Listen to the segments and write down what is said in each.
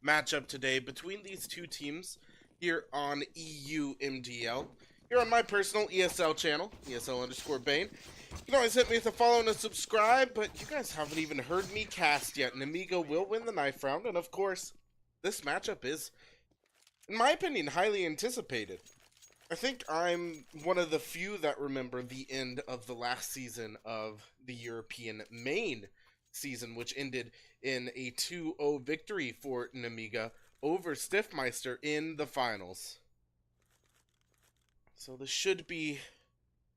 matchup today between these two teams here on EU MDL. Here on my personal ESL channel, ESL_Bane. You can always hit me with a follow and a subscribe, but you guys haven't even heard me cast yet. Nemiga will win the knife round, and of course, this matchup is, in my opinion, highly anticipated. I think I'm one of the few that remember the end of the last season of the European main season, which ended in a 2-0 victory for Nemiga over Stifmeister in the finals. So this should be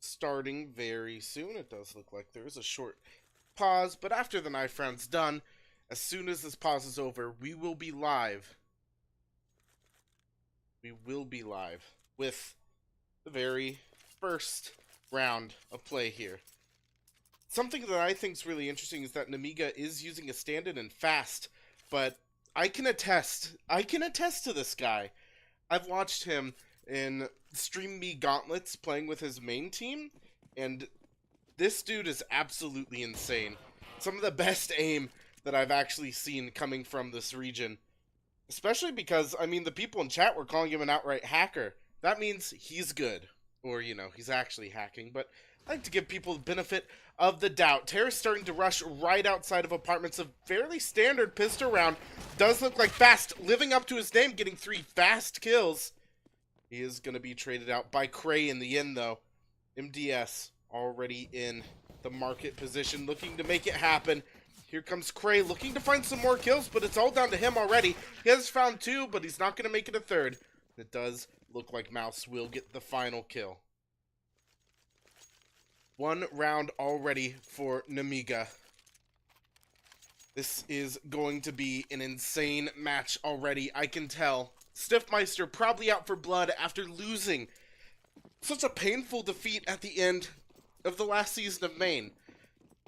starting very soon. It does look like there is a short pause, but after the knife round's done, as soon as this pause is over, we will be live. We will be live with the very first round of play here. Something that I think is really interesting is that Nemiga is using a stand-in and fast, but I can attest to this guy. I've watched him in Stream Me Gauntlets playing with his main team, and this dude is absolutely insane. Some of the best aim that I've actually seen coming from this region. Especially because, I mean, the people in chat were calling him an outright hacker. That means he's good. Or, you know, he's actually hacking. But I like to give people the benefit of the doubt. Terra's starting to rush right outside of apartments. A fairly standard pistol round. Does look like fast. Living up to his name, getting 3 fast kills. He is going to be traded out by Cray in the end, though. MDS already in the market position, looking to make it happen. Here comes Cray, looking to find some more kills, but it's all down to him already. He has found 2, but he's not going to make it a third. It does look like Mouse will get the final kill. 1 round already for Nemiga. This is going to be an insane match already, I can tell. Stifmeister probably out for blood after losing such a painful defeat at the end of the last season of Main.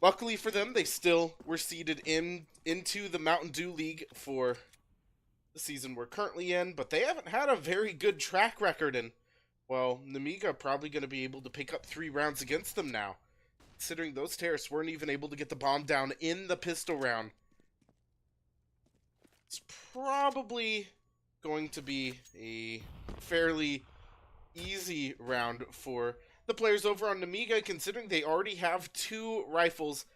Luckily for them, they still were seeded into the Mountain Dew League for the season we're currently in, but they haven't had a very good track record, and, well, Nemiga probably going to be able to pick up 3 rounds against them now, considering those terrorists weren't even able to get the bomb down in the pistol round. It's probably going to be a fairly easy round for the players over on Nemiga, considering they already have 2 rifles,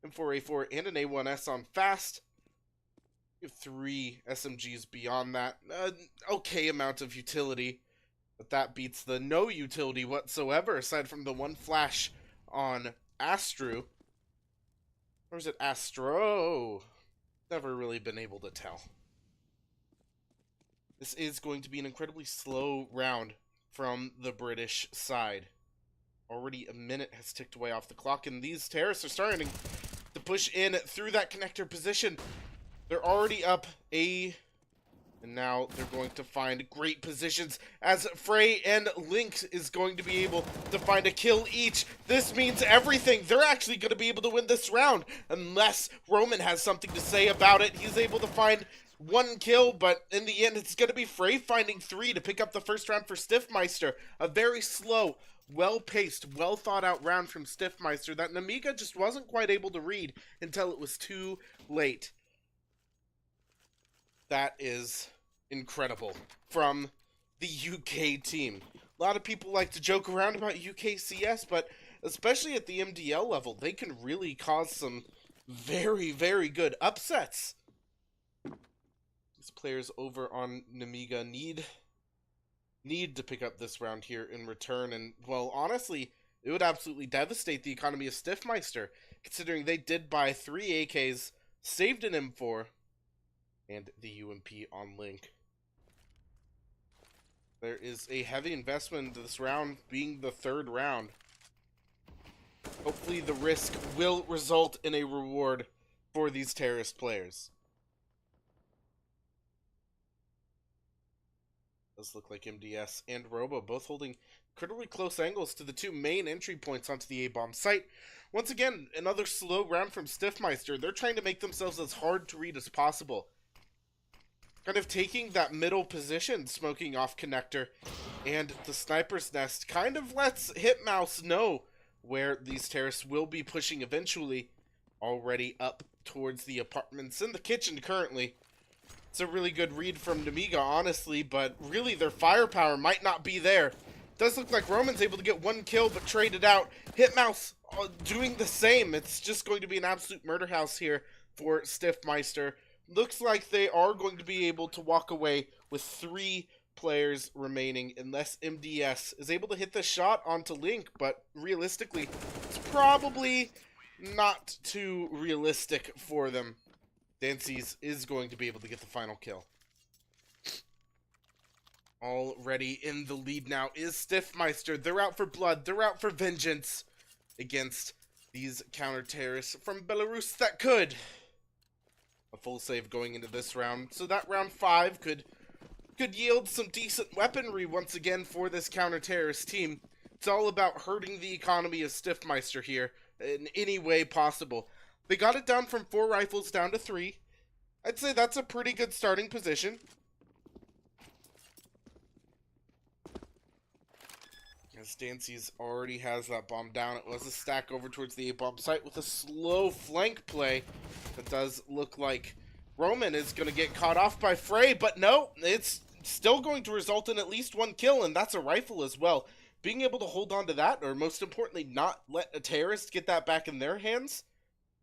M4A4 and an A1S on fast. You have 3 SMGs beyond that. Okay amount of utility, but that beats the no utility whatsoever, aside from the 1 flash on Astro. Or is it Astro? Never really been able to tell. This is going to be an incredibly slow round from the British side. Already a minute has ticked away off the clock, and these terrorists are starting to push in through that connector position. They're already up A, and now they're going to find great positions as Frey and Lynx is going to be able to find a kill each. This means everything. They're actually going to be able to win this round, unless Roman has something to say about it. He's able to find 1 kill, but in the end, it's going to be Frey finding 3 to pick up the first round for Stifmeister. A very slow, well-paced, well-thought-out round from Stifmeister that Nemiga just wasn't quite able to read until it was too late. That is incredible from the UK team. A lot of people like to joke around about UKCS, but especially at the MDL level, they can really cause some very, very good upsets. These players over on Nemiga need to pick up this round here in return, and, well, honestly, it would absolutely devastate the economy of Stifmeister, considering they did buy 3 AKs, saved an M4, and the UMP on Link. There is a heavy investment into this round being the 3rd round. Hopefully the risk will result in a reward for these terrorist players. Does look like MDS and Robo both holding critically close angles to the 2 main entry points onto the A-bomb site. Once again, another slow round from Stifmeister. They're trying to make themselves as hard to read as possible. Kind of taking that middle position, smoking off connector, and the sniper's nest kind of lets Hitmouse know where these terrorists will be pushing eventually. Already up towards the apartments in the kitchen currently. It's a really good read from Nemiga, honestly, but really their firepower might not be there. Does look like Roman's able to get one kill, but traded out. Hitmouse doing the same. It's just going to be an absolute murder house here for Stifmeister. Looks like they are going to be able to walk away with 3 players remaining, unless MDS is able to hit the shot onto Link, but realistically, it's probably not too realistic for them. Dances is going to be able to get the final kill. Already in the lead now is Stifmeister. They're out for blood. They're out for vengeance against these counter-terrorists from Belarus that could. A full save going into this round. So that round 5 could yield some decent weaponry once again for this counter-terrorist team. It's all about hurting the economy of Stifmeister here in any way possible. They got it down from 4 rifles down to 3. I'd say that's a pretty good starting position. As Dancy's already has that bomb down. It was a stack over towards the A-bomb site with a slow flank play. It does look like Roman is going to get caught off by Frey, but no, it's still going to result in at least 1 kill, and that's a rifle as well. Being able to hold on to that, or most importantly, not let a terrorist get that back in their hands,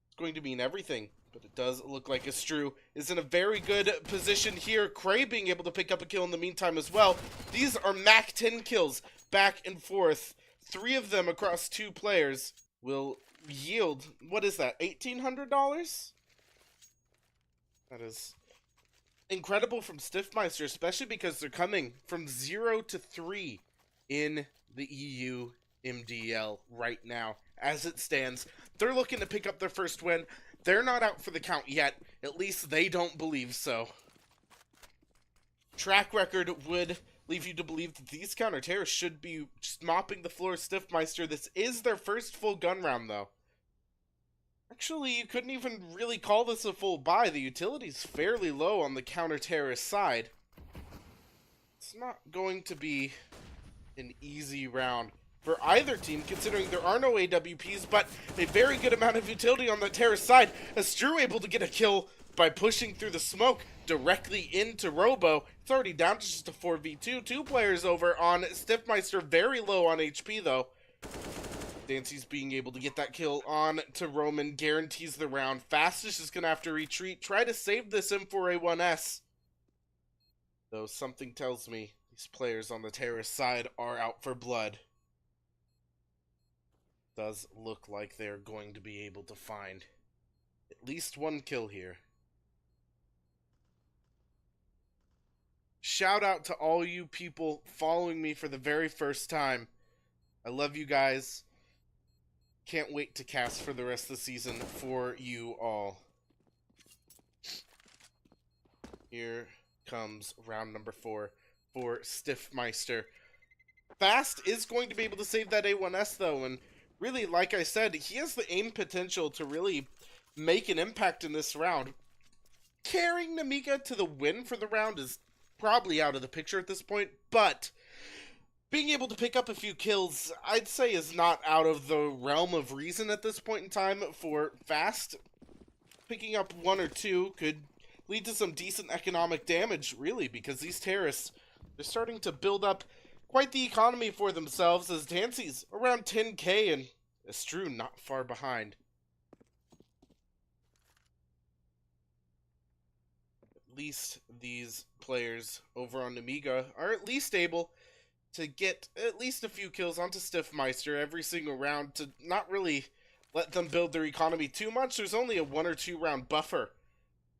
it's going to mean everything. But it does look like Astru is in a very good position here. Cray being able to pick up a kill in the meantime as well. These are Mac 10 kills back and forth. 3 of them across 2 players will yield, what is that, $1,800? That is incredible from Stifmeister, especially because they're coming from 0 to 3 in the EU MDL right now. As it stands, they're looking to pick up their first win. They're not out for the count yet. At least they don't believe so. Track record would leave you to believe that these counter-terrorists should be just mopping the floor of Stifmeister. This is their first full gun round, though. Actually, you couldn't even really call this a full buy. The utility's fairly low on the counter-terrorist side. It's not going to be an easy round for either team, considering there are no AWPs, but a very good amount of utility on the terrorist side. Astru able to get a kill by pushing through the smoke directly into Robo. It's already down to just a 4v2. 2 players over on Stifmeister, very low on HP though. Dancy's being able to get that kill on to Roman, guarantees the round. Fastest is going to have to retreat, try to save this M4A1S. Though something tells me these players on the terrorist side are out for blood. Does look like they're going to be able to find at least 1 kill here. Shout out to all you people following me for the very first time. I love you guys. Can't wait to cast for the rest of the season for you all. Here comes round number 4 for Stifmeister. Fast is going to be able to save that A1S though, and really, like I said, he has the aim potential to really make an impact in this round. Carrying Nemiga to the win for the round is probably out of the picture at this point, but being able to pick up a few kills, I'd say, is not out of the realm of reason at this point in time for Fast. Picking up 1 or 2 could lead to some decent economic damage, really, because these terrorists, they're starting to build up quite the economy for themselves, as Dancy's around 10k and Astru not far behind. At least these players over on Nemiga are at least able to get at least a few kills onto Stifmeister every single round to not really let them build their economy too much. There's only a 1 or 2 round buffer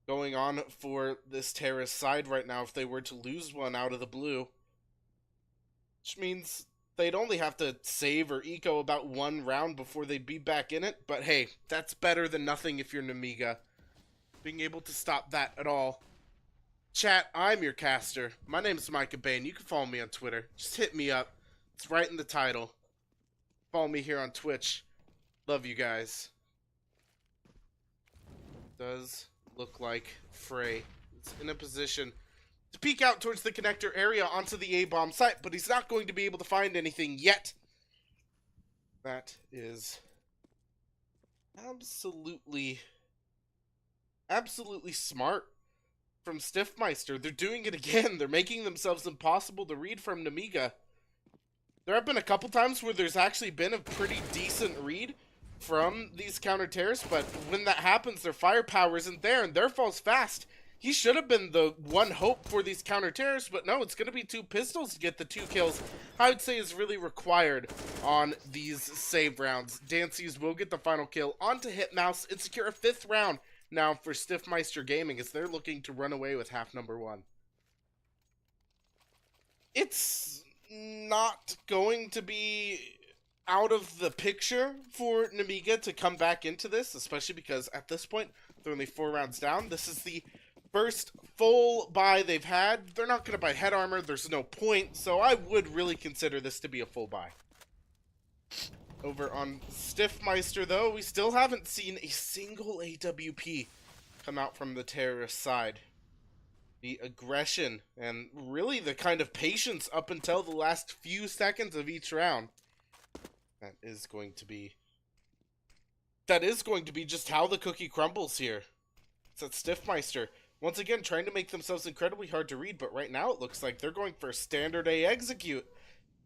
going on for this terrorist side right now if they were to lose one out of the blue. Which means they'd only have to save or eco about 1 round before they'd be back in it. But hey, that's better than nothing if you're Nemiga. Being able to stop that at all. Chat, I'm your caster. My name is Micah Bain. You can follow me on Twitter. Just hit me up. It's right in the title. Follow me here on Twitch. Love you guys. Does look like Frey is in a position to peek out towards the connector area onto the A-bomb site, but he's not going to be able to find anything yet. That is absolutely smart from Stifmeister. They're doing it again. They're making themselves impossible to read from Nemiga. There have been a couple times where there's actually been a pretty decent read from these counter terrorists, but when that happens, their firepower isn't there, and their falls fast. He should have been the one hope for these counter terrorists, but no, it's going to be 2 pistols to get the 2 kills. I would say is really required on these save rounds. Dancies will get the final kill onto Hitmouse and secure a 5th round now for Stifmeister Gaming as they're looking to run away with half number 1. It's not going to be out of the picture for Nemiga to come back into this, especially because at this point, they're only 4 rounds down. This is the first full buy they've had. They're not going to buy head armor. There's no point, so I would really consider this to be a full buy. Over on Stifmeister, though, we still haven't seen a single AWP come out from the terrorist side. The aggression and really the kind of patience up until the last few seconds of each round. That is going to be just how the cookie crumbles here. It's at Stifmeister. Once again, trying to make themselves incredibly hard to read, but right now it looks like they're going for a standard A execute.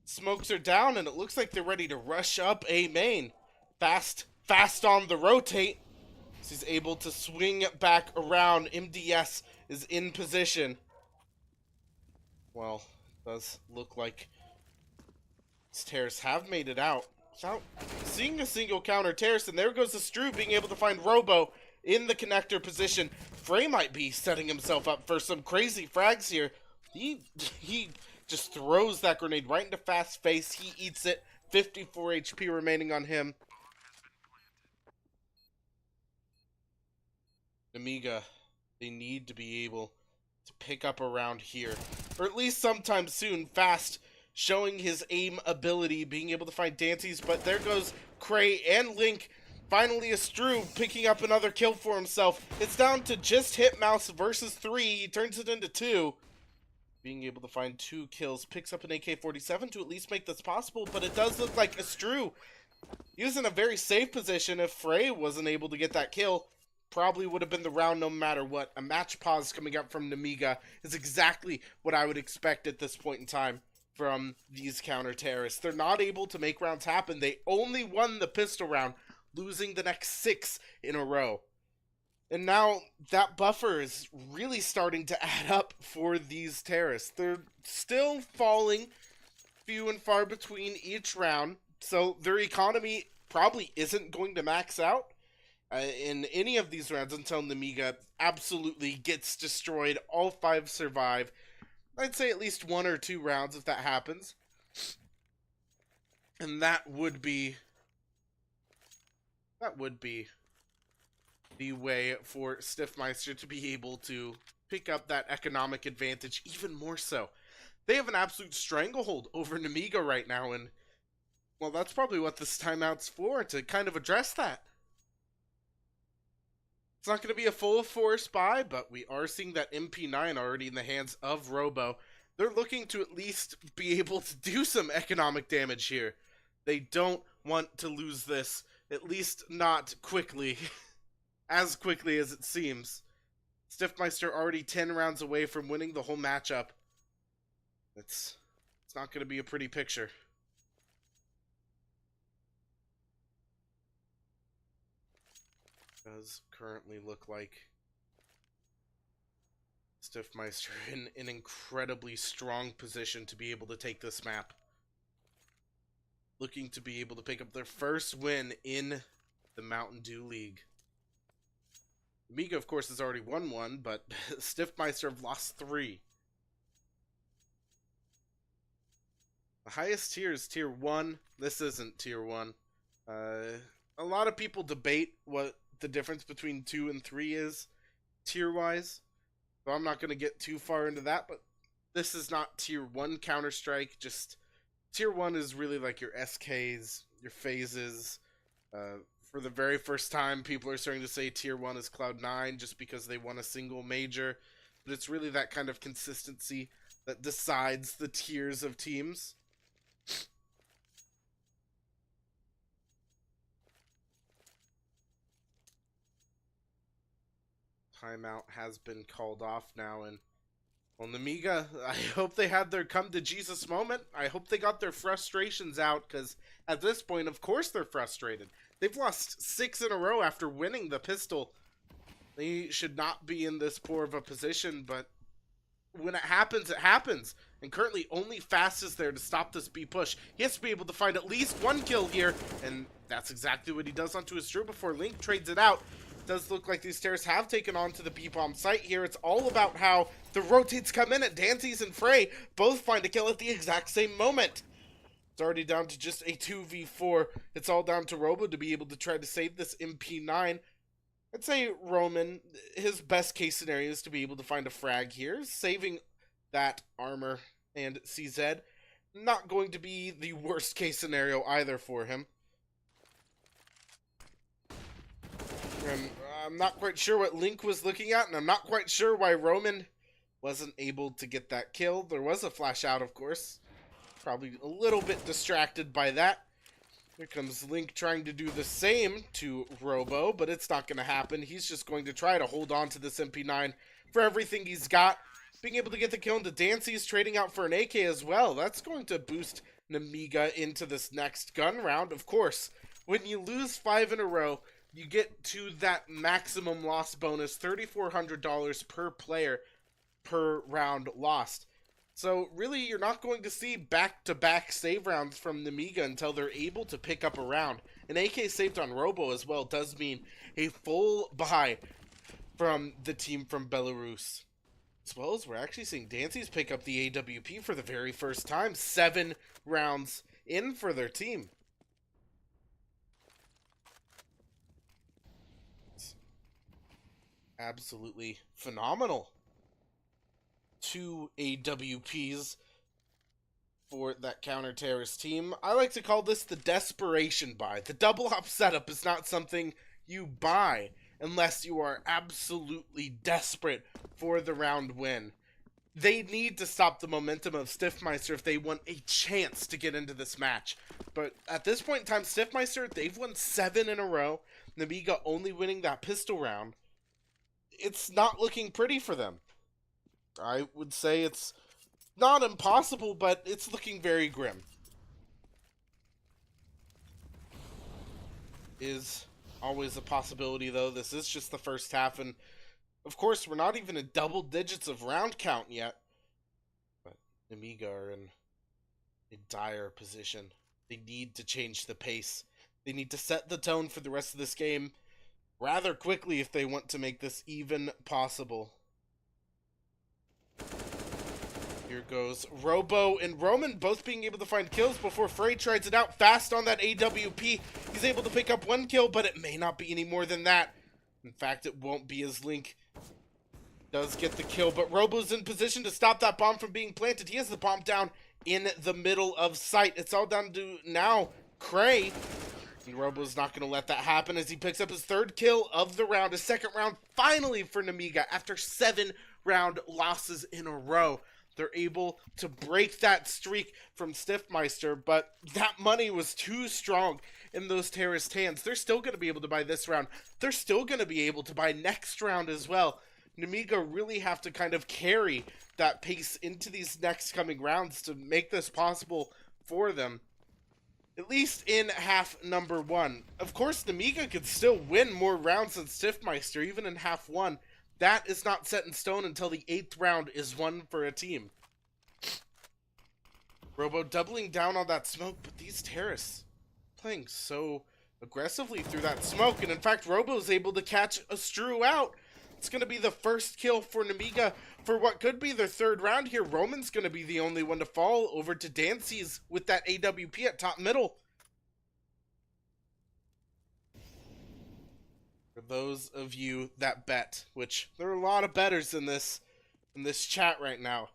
Smokes are down, and it looks like they're ready to rush up A main. Fast on the rotate. He's able to swing back around. MDS is in position. Well, it does look like these terrorists have made it out without seeing a single counter terrorist, and there goes the Stru being able to find Robo in the connector position. Frey might be setting himself up for some crazy frags here. He just throws that grenade right into Fast's face. He eats it. 54 HP remaining on him. Nemiga, they need to be able to pick up around here, or at least sometime soon. Fast showing his aim ability, being able to find Dancies, but there goes Cray and Link. Finally, a Stru picking up another kill for himself. It's down to just Hitmouse versus 3. He turns it into 2. Being able to find 2 kills, picks up an AK-47 to at least make this possible, but it does look like a Stru. He was in a very safe position. If Frey wasn't able to get that kill, probably would have been the round no matter what. A match pause coming up from Nemiga is exactly what I would expect at this point in time from these counter-terrorists. They're not able to make rounds happen. They only won the pistol round, losing the next 6 in a row. And now that buffer is really starting to add up for these terrorists. They're still falling few and far between each round, so their economy probably isn't going to max out in any of these rounds until Nemiga absolutely gets destroyed. All 5 survive. I'd say at least 1 or 2 rounds if that happens. And that would be the way for Stifmeister to be able to pick up that economic advantage even more so. They have an absolute stranglehold over Nemiga right now, and well, that's probably what this timeout's for, to kind of address that. It's not going to be a full force buy, but we are seeing that MP9 already in the hands of Robo. They're looking to at least be able to do some economic damage here. They don't want to lose this, at least not quickly. As quickly as it seems. Stifmeister already 10 rounds away from winning the whole matchup. It's not going to be a pretty picture. Does currently look like Stifmeister in an incredibly strong position to be able to take this map. Looking to be able to pick up their first win in the Mountain Dew League. Nemiga, of course, has already won 1, but Stifmeister have lost 3. The highest tier is tier 1. This isn't tier 1. A lot of people debate what the difference between 2 and 3 is, tier-wise. So I'm not going to get too far into that, but this is not tier 1 Counter-Strike. Just tier 1 is really like your SKs, your phases. For the very first time, people are starting to say tier 1 is Cloud9 just because they won a single major. But it's really that kind of consistency that decides the tiers of teams. timeout has been called off now, and well, Nemiga, I hope they had their come to Jesus moment. I hope they got their frustrations out, because at this point, of course they're frustrated. They've lost 6 in a row after winning the pistol. They should not be in this poor of a position, but when it happens, it happens. And currently, only Fast is there to stop this B push. He has to be able to find at least 1 kill here, and that's exactly what he does onto his Drew before Link trades it out. It does look like these Terrorists have taken on to the B-bomb site here. It's all about how the rotates come in at Dances and Frey both find a kill at the exact same moment. It's already down to just a 2v4. It's all down to Robo to be able to try to save this MP9. I'd say Roman, his best case scenario is to be able to find a frag here, saving that armor and CZ. Not going to be the worst case scenario either for him. And I'm not quite sure what Link was looking at, and I'm not quite sure why Roman wasn't able to get that kill. There was a flash out, of course. Probably a little bit distracted by that. Here comes Link trying to do the same to Robo, but it's not going to happen. He's just going to try to hold on to this MP9 for everything he's got. Being able to get the kill into Dancy's, trading out for an AK as well. That's going to boost Nemiga into this next gun round. Of course, when you lose 5 in a row, you get to that maximum loss bonus, $3,400 per player per round lost. So really, you're not going to see back-to-back save rounds from Nemiga until they're able to pick up a round. An AK saved on Robo as well does mean a full buy from the team from Belarus. As well as we're actually seeing Dancy's pick up the AWP for the very first time. 7 rounds in for their team. It's absolutely phenomenal. 2 AWPs for that counter-terrorist team. I like to call this the desperation buy. The double-up setup is not something you buy unless you are absolutely desperate for the round win. They need to stop the momentum of Stifmeister if they want a chance to get into this match. But at this point in time, Stifmeister, they've won 7 in a row. Nemiga only winning that pistol round. It's not looking pretty for them. I would say it's not impossible, but it's looking very grim. Is always a possibility, though. This is just the first half, and of course, we're not even in double digits of round count yet. But Nemiga are in a dire position. They need to change the pace. They need to set the tone for the rest of this game rather quickly if they want to make this even possible. Here goes Robo and Roman both being able to find kills before Frey tries it out fast on that AWP. He's able to pick up 1 kill, but it may not be any more than that. In fact, it won't be, as Link does get the kill, but Robo's in position to stop that bomb from being planted. He has the bomb down in the middle of sight. It's all down to now Cray. And Robo's not going to let that happen as he picks up his 3rd kill of the round. His 2nd round finally for Nemiga after 7 round losses in a row. They're able to break that streak from Stifmeister, but that money was too strong in those terrorist hands. They're still going to be able to buy this round. They're still going to be able to buy next round as well. Nemiga really have to kind of carry that pace into these next coming rounds to make this possible for them. At least in half number 1. Of course, Nemiga could still win more rounds than Stifmeister, even in half 1. That is not set in stone until the 8th round is won for a team. Robo doubling down on that smoke, but these terrorists playing so aggressively through that smoke. And in fact, Robo is able to catch a Stru out. It's going to be the first kill for Nemiga for what could be their 3rd round here. Roman's going to be the only one to fall over to Dancy's with that AWP at top middle. For those of you that bet, which there are a lot of bettors in this chat right now,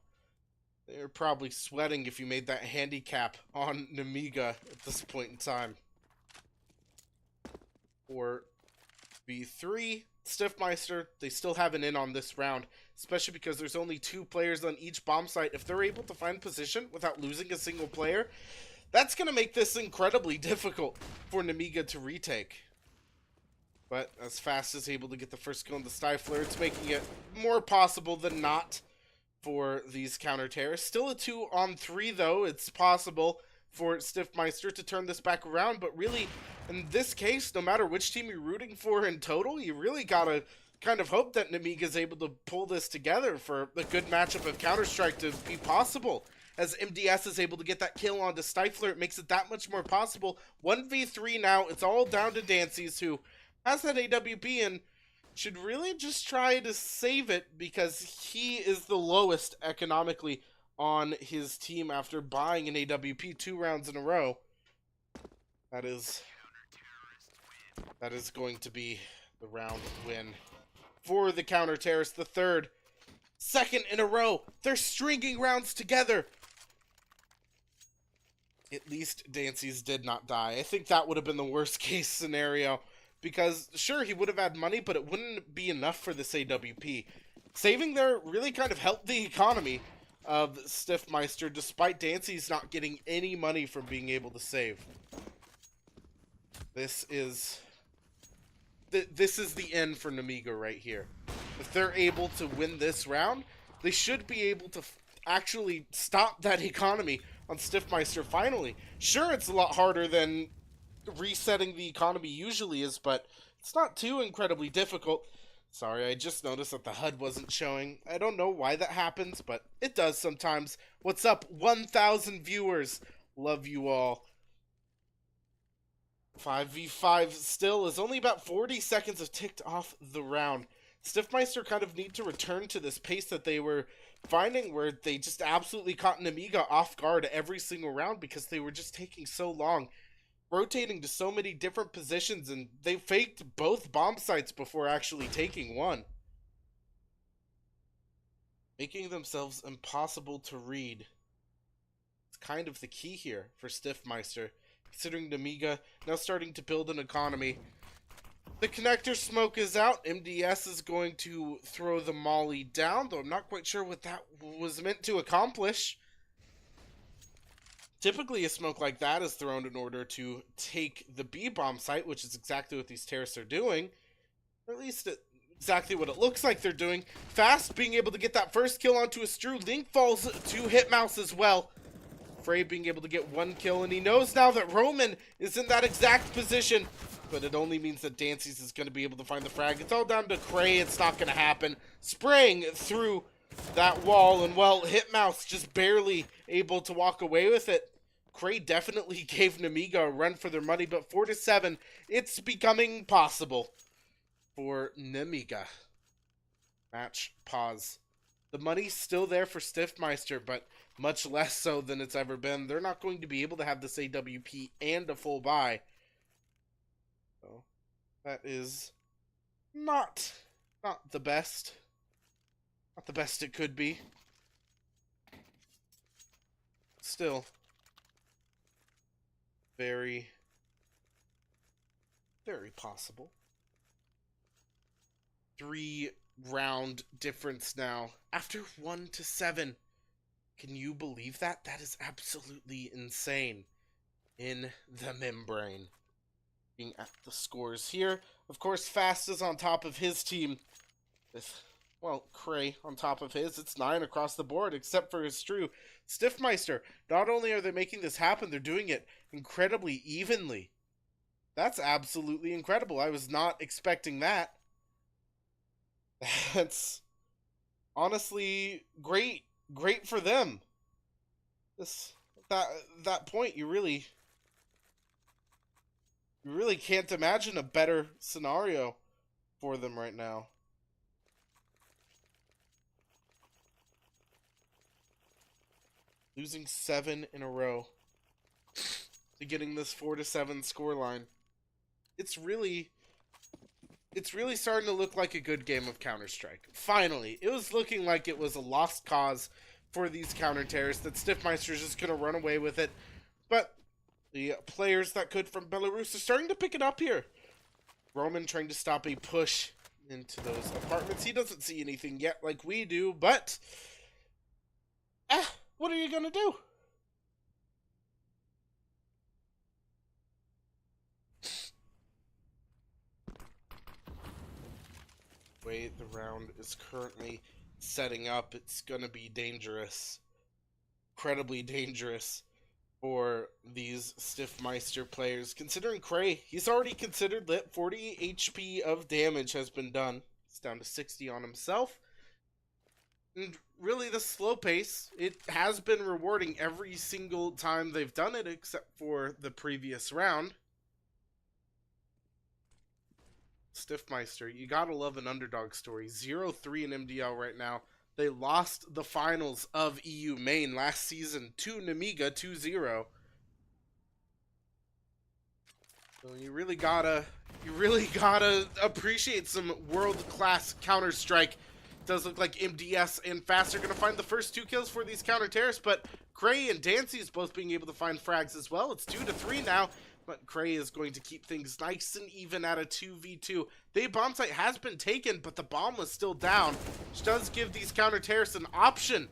they're probably sweating if you made that handicap on Nemiga at this point in time. For V3, Stifmeister, they still have an in on this round, especially because there's only 2 players on each bomb site. If they're able to find position without losing a single player, that's going to make this incredibly difficult for Nemiga to retake. But as Fast is able to get the first kill on the Stifler, it's making it more possible than not for these counter-terrorists. Still a 2-on-3, though. It's possible for Stifmeister to turn this back around, but really, in this case, no matter which team you're rooting for in total, you really gotta kind of hope that Nemiga is able to pull this together for a good matchup of Counter-Strike to be possible. As MDS is able to get that kill onto Stifler, it makes it that much more possible. 1v3 now, it's all down to Dancies, who has that AWP and should really just try to save it because he is the lowest economically on his team after buying an AWP 2 rounds in a row. That is going to be the round win for the counter-terrorists, the third. Second in a row. They're stringing rounds together. At least Dancies did not die. I think that would have been the worst case scenario. Because, sure, he would have had money, but it wouldn't be enough for this AWP. Saving there really kind of helped the economy of Stifmeister, despite Dancies not getting any money from being able to save. This is the end for Nemiga right here. If they're able to win this round, they should be able to actually stop that economy on Stifmeister finally. Sure, it's a lot harder than resetting the economy usually is, but it's not too incredibly difficult. Sorry, I just noticed that the HUD wasn't showing. I don't know why that happens, but it does sometimes. What's up, 1,000 viewers? Love you all. 5v5 still is only about 40 seconds have ticked off the round. Stifmeister kind of need to return to this pace that they were finding where they just absolutely caught Nemiga off guard every single round because they were just taking so long, rotating to so many different positions, and they faked both bomb sites before actually taking one, making themselves impossible to read. It's kind of the key here for Stifmeister, considering Nemiga now starting to build an economy. The connector smoke is out. MDS is going to throw the molly down, though I'm not quite sure what that was meant to accomplish. Typically, a smoke like that is thrown in order to take the B-bomb site, which is exactly what these terrorists are doing. Or at least exactly what it looks like they're doing. Fast being able to get that first kill onto a Stru. Link falls to Hitmouse as well. Frey being able to get one kill, and he knows now that Roman is in that exact position. But it only means that Dancies is going to be able to find the frag. It's all down to Cray. It's not going to happen. Spraying through that wall, and well, Hitmouse just barely able to walk away with it. Cray definitely gave Nemiga a run for their money, but 4-7, it's becoming possible for Nemiga. Match pause. The money's still there for Stifmeister, but much less so than it's ever been. They're not going to be able to have this AWP and a full buy. So that is not the best. Not the best it could be. Still very, very possible. 3-round difference now after 1-7. Can you believe that? That is absolutely insane. In the membrane. Looking at the scores here, of course, Fast is on top of his team with, well, Cray on top of his. It's 9 across the board, except for his Stru. Stifmeister, not only are they making this happen, they're doing it incredibly evenly. That's absolutely incredible. I was not expecting that. That's honestly great for them. That point, you really can't imagine a better scenario for them right now. Losing 7 in a row to getting this 4-7 scoreline. It's really starting to look like a good game of Counter-Strike. Finally, it was looking like it was a lost cause for these counter-terrorists, that Stifmeister's just going to run away with it. But the players that could from Belarus are starting to pick it up here. Roman trying to stop a push into those apartments. He doesn't see anything yet like we do, but what are you going to do? The way the round is currently setting up, it's going to be dangerous. Incredibly dangerous for these Stifmeister players. Considering Cray, he's already considered lit. 40 HP of damage has been done. He's down to 60 on himself. And really, the slow pace, it has been rewarding every single time they've done it, except for the previous round. Stifmeister, you gotta love an underdog story. 0-3 in MDL right now. They lost the finals of EU main last season to Nemiga 2-0. So you really gotta appreciate some world-class Counter-Strike. Does look like MDS and Fast are going to find the first 2 kills for these counter-terrorists, but Cray and Dancy's both being able to find frags as well. It's 2-3 now, but Cray is going to keep things nice and even at a 2v2. The bomb site has been taken, but the bomb was still down, which does give these counter-terrorists an option.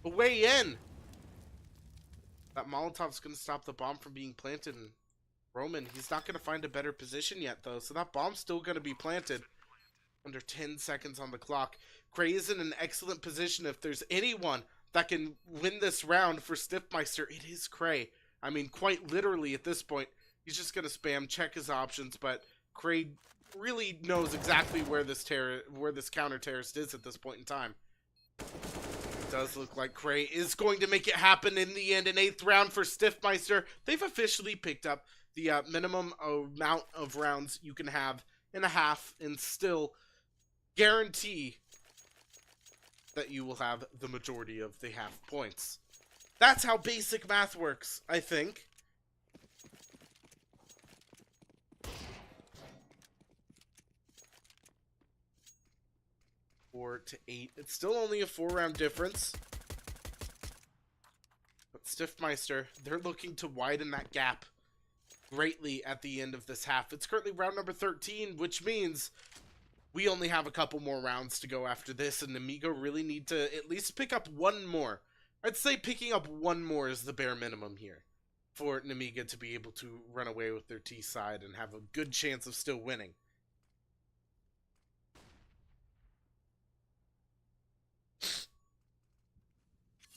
A way in. That Molotov's going to stop the bomb from being planted. And Roman, he's not going to find a better position yet, though, so that bomb's still going to be planted. Under 10 seconds on the clock. Cray is in an excellent position. If there's anyone that can win this round for Stifmeister, it is Cray. I mean, quite literally at this point, he's just going to spam, check his options, but Cray really knows exactly where this counter-terrorist is at this point in time. It does look like Cray is going to make it happen in the end. An 8th round for Stifmeister. They've officially picked up the minimum amount of rounds you can have in a half and still guarantee that you will have the majority of the half points. That's how basic math works, I think. Four to 8. It's still only a 4-round difference. But Stifmeister, they're looking to widen that gap greatly at the end of this half. It's currently round number 13, which means we only have a couple more rounds to go after this, and Nemiga really need to at least pick up one more. I'd say picking up one more is the bare minimum here for Nemiga to be able to run away with their T side and have a good chance of still winning.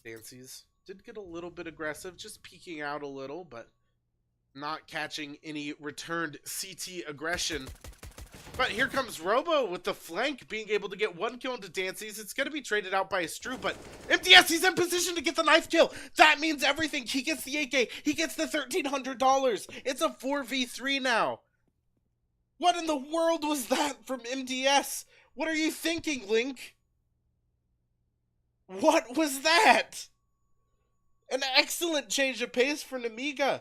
Dancy's did get a little bit aggressive, just peeking out a little, but not catching any returned CT aggression. But here comes Robo with the flank, being able to get 1 kill into Dancy's. It's going to be traded out by a Stru, but MDS, he's in position to get the knife kill. That means everything. He gets the AK. He gets the $1,300. It's a 4v3 now. What in the world was that from MDS? What are you thinking, Link? What was that? An excellent change of pace for Nemiga.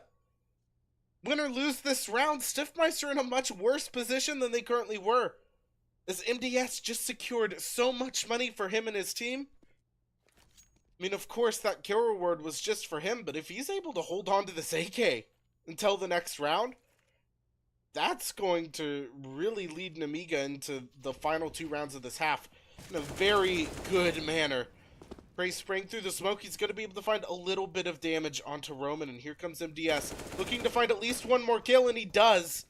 Win or lose this round, Stifmeister in a much worse position than they currently were, as MDS just secured so much money for him and his team. I mean, of course, that kill reward was just for him, but if he's able to hold on to this AK until the next round, that's going to really lead Nemiga into the final 2 rounds of this half in a very good manner. Cray spraying through the smoke. He's going to be able to find a little bit of damage onto Roman, and here comes MDS, looking to find at least one more kill, and he does.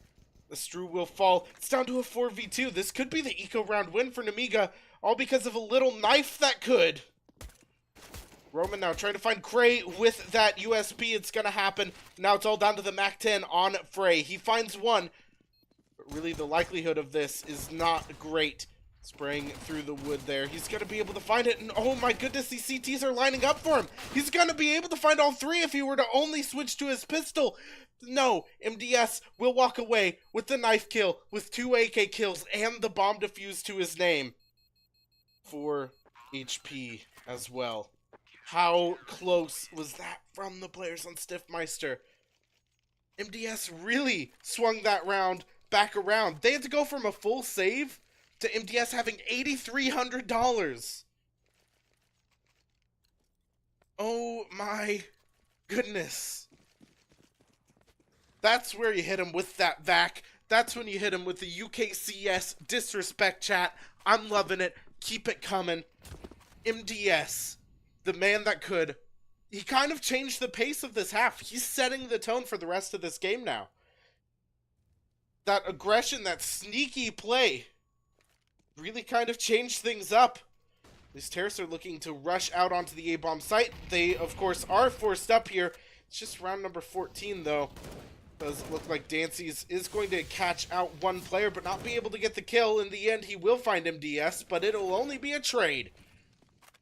The Stru will fall. It's down to a 4v2. This could be the eco round win for Nemiga, all because of a little knife that could. Roman now trying to find Cray with that USP. It's going to happen. Now it's all down to the MAC-10 on Frey. He finds one, but really the likelihood of this is not great. Spraying through the wood there. He's going to be able to find it. And oh my goodness, these CTs are lining up for him. He's going to be able to find all 3 if he were to only switch to his pistol. No, MDS will walk away with the knife kill, with 2 AK kills, and the bomb defuse to his name. 4 HP as well. How close was that from the players on Stifmeister? MDS really swung that round back around. They had to go from a full save to MDS having $8,300. Oh my goodness. That's where you hit him with that vac. That's when you hit him with the UKCS disrespect chat. I'm loving it. Keep it coming. MDS, the man that could. He kind of changed the pace of this half. He's setting the tone for the rest of this game now. That aggression, that sneaky play really kind of changed things up. These terrorists are looking to rush out onto the A-bomb site. They, of course, are forced up here. It's just round number 14, though. Does look like Dancy's is going to catch out one player, but not be able to get the kill. In the end, he will find MDS, but it'll only be a trade.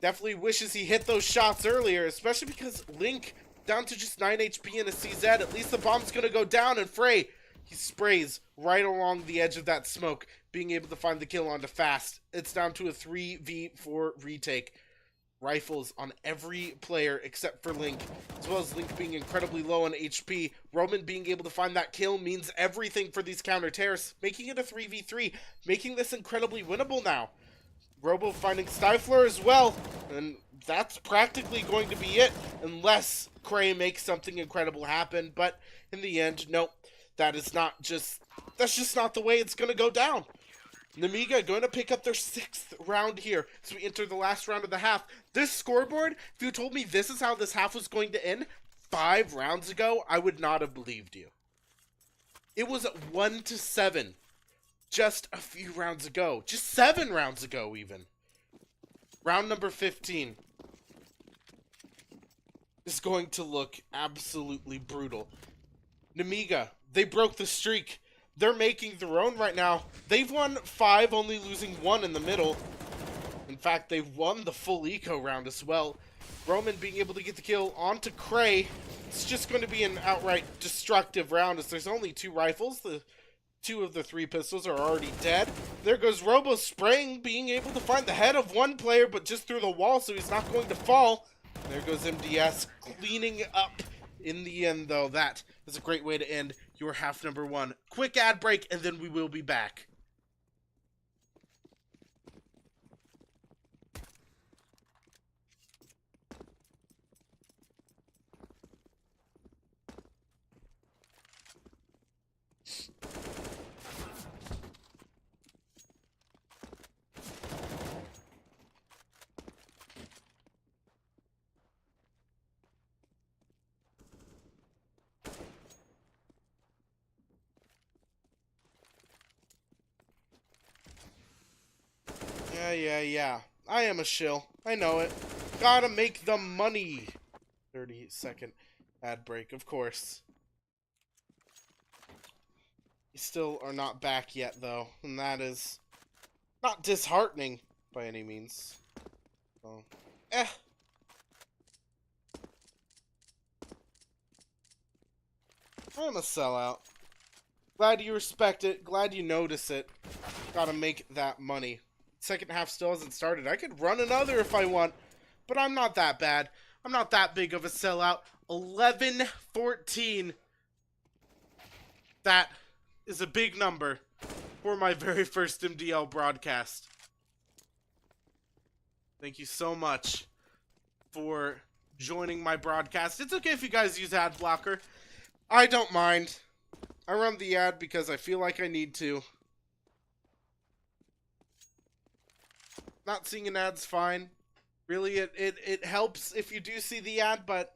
Definitely wishes he hit those shots earlier, especially because Link down to just 9 HP and a CZ. At least the bomb's going to go down, and Frey, he sprays right along the edge of that smoke, being able to find the kill onto Fast. It's down to a 3v4 retake. Rifles on every player except for Link, as well as Link being incredibly low on HP. Roman being able to find that kill means everything for these counter-terrorists, making it a 3v3, making this incredibly winnable now. Robo finding Stifler as well, and that's practically going to be it, unless Cray makes something incredible happen. But in the end, nope, that's just not the way it's going to go down. Nemiga going to pick up their 6th round here as we enter the last round of the half. This scoreboard, if you told me this is how this half was going to end 5 rounds ago, I would not have believed you. It was 1-7 just a few rounds ago. Just 7 rounds ago, even. Round number 15 is going to look absolutely brutal. Nemiga, they broke the streak. They're making their own right now. They've won 5, only losing 1 in the middle. In fact, they've won the full eco round as well. Roman being able to get the kill onto Cray. It's just going to be an outright destructive round as there's only 2 rifles. The 2 of the 3 pistols are already dead. There goes Robo spraying, being able to find the head of one player, but just through the wall, so he's not going to fall. There goes MDS cleaning up in the end, though. That is a great way to end your half number 1. Quick ad break, and then we will be back. Yeah. I am a shill. I know it. Gotta make the money. 30-second ad break, of course. We still are not back yet, though. And that is not disheartening by any means. So, I'm a sellout. Glad you respect it. Glad you notice it. Gotta make that money. Second half still hasn't started. I could run another if I want, but I'm not that bad. I'm not that big of a sellout. 11-14. That is a big number for my very first MDL broadcast. Thank you so much for joining my broadcast. It's okay if you guys use ad blocker. I don't mind. I run the ad because I feel like I need to. Not seeing an ad's fine. Really, it helps if you do see the ad, but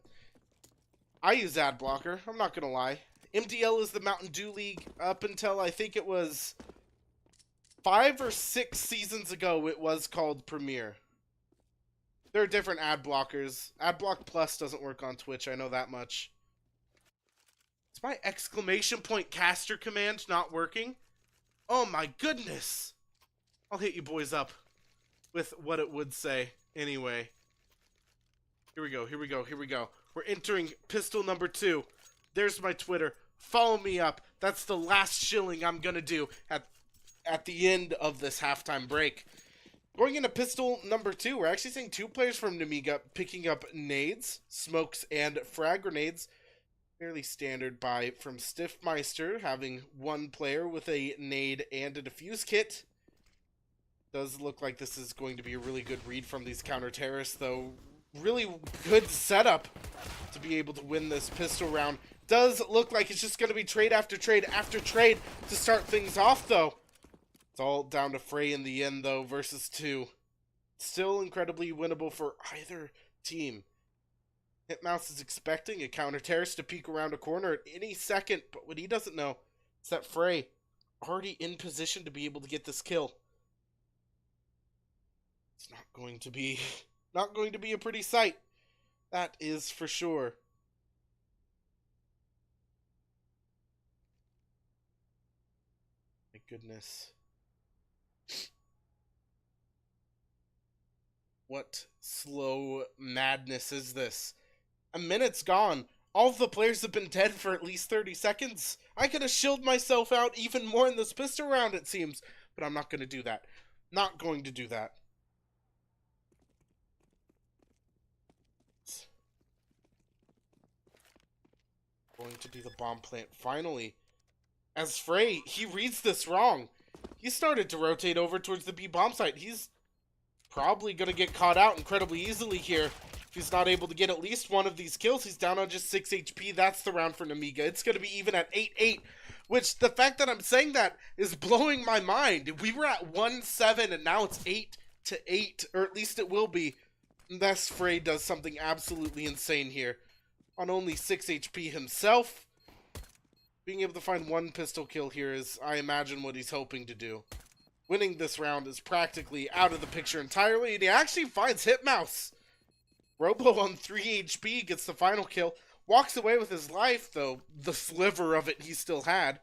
I use ad blocker. I'm not gonna lie. MDL is the Mountain Dew League up until I think it was 5 or 6 seasons ago. It was called Premier. There are different ad blockers. Adblock Plus doesn't work on Twitch. I know that much. Is my exclamation point caster command not working? Oh my goodness! I'll hit you boys up with what it would say. Anyway. Here we go. We're entering pistol number 2. There's my Twitter. Follow me up. That's the last shilling I'm gonna do at the end of this halftime break. Going into pistol number 2, we're actually seeing 2 players from Nemiga picking up nades, smokes, and frag grenades. Fairly standard buy from Stifmeister, having 1 player with a nade and a defuse kit. Does look like this is going to be a really good read from these counter-terrorists, though. Really good setup to be able to win this pistol round. Does look like it's just going to be trade after trade after trade to start things off, though. It's all down to Frey in the end, though, versus 2. Still incredibly winnable for either team. Hitmouse is expecting a counter-terrorist to peek around a corner at any second, but what he doesn't know is that Frey already in position to be able to get this kill. It's not going to be a pretty sight. That is for sure. My goodness. What slow madness is this? A minute's gone. All of the players have been dead for at least 30 seconds. I could have shielded myself out even more in this pistol round, it seems. But I'm not going to do that. Not going to do that. Going to do the bomb plant finally. As Frey, he reads this wrong. He started to rotate over towards the B bomb site. He's probably going to get caught out incredibly easily here. If he's not able to get at least one of these kills, he's down on just 6 HP. That's the round for Nemiga. It's going to be even at 8-8, which the fact that I'm saying that is blowing my mind. We were at 1-7 and now it's 8-8, or at least it will be. Unless Frey does something absolutely insane here. On only 6 HP himself, being able to find one pistol kill here is, I imagine, what he's hoping to do. Winning this round is practically out of the picture entirely, and he actually finds Hitmouse. Robo on 3 HP gets the final kill. Walks away with his life, though the sliver of it he still had.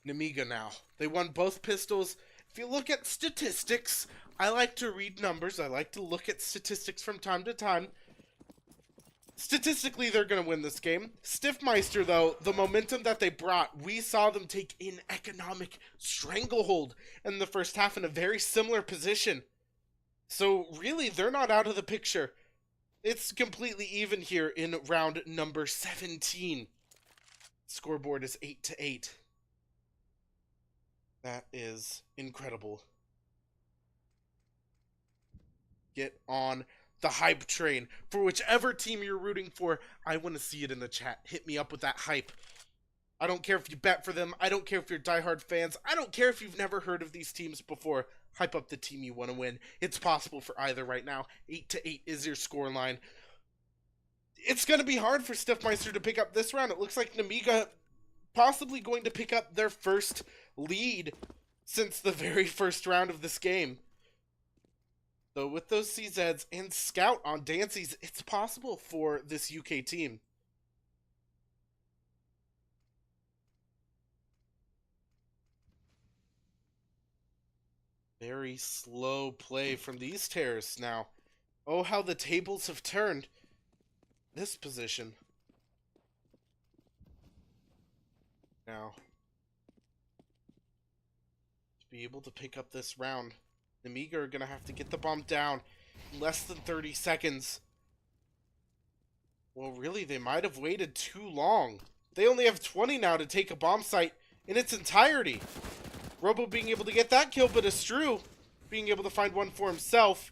Nemiga now. They won both pistols. If you look at statistics, I like to read numbers. I like to look at statistics from time to time. Statistically, they're going to win this game. Stifmeister, though, the momentum that they brought, we saw them take an economic stranglehold in the first half in a very similar position. So, really, they're not out of the picture. It's completely even here in round number 17. Scoreboard is 8-8. That is incredible. Get on the hype train. For whichever team you're rooting for, I want to see it in the chat. Hit me up with that hype. I don't care if you bet for them. I don't care if you're diehard fans. I don't care if you've never heard of these teams before. Hype up the team you want to win. It's possible for either right now. 8-8 is your scoreline. It's going to be hard for Stifmeister to pick up this round. It looks like Nemiga possibly going to pick up their first lead since the very first round of this game. Though with those CZs and Scout on Dancy's, it's possible for this UK team. Very slow play from these terrorists now. Oh, how the tables have turned. This position. Now, to be able to pick up this round, Nemiga are going to have to get the bomb down in less than 30 seconds. Well, really, they might have waited too long. They only have 20 now to take a bomb site in its entirety. Robo being able to get that kill, but Astru being able to find one for himself.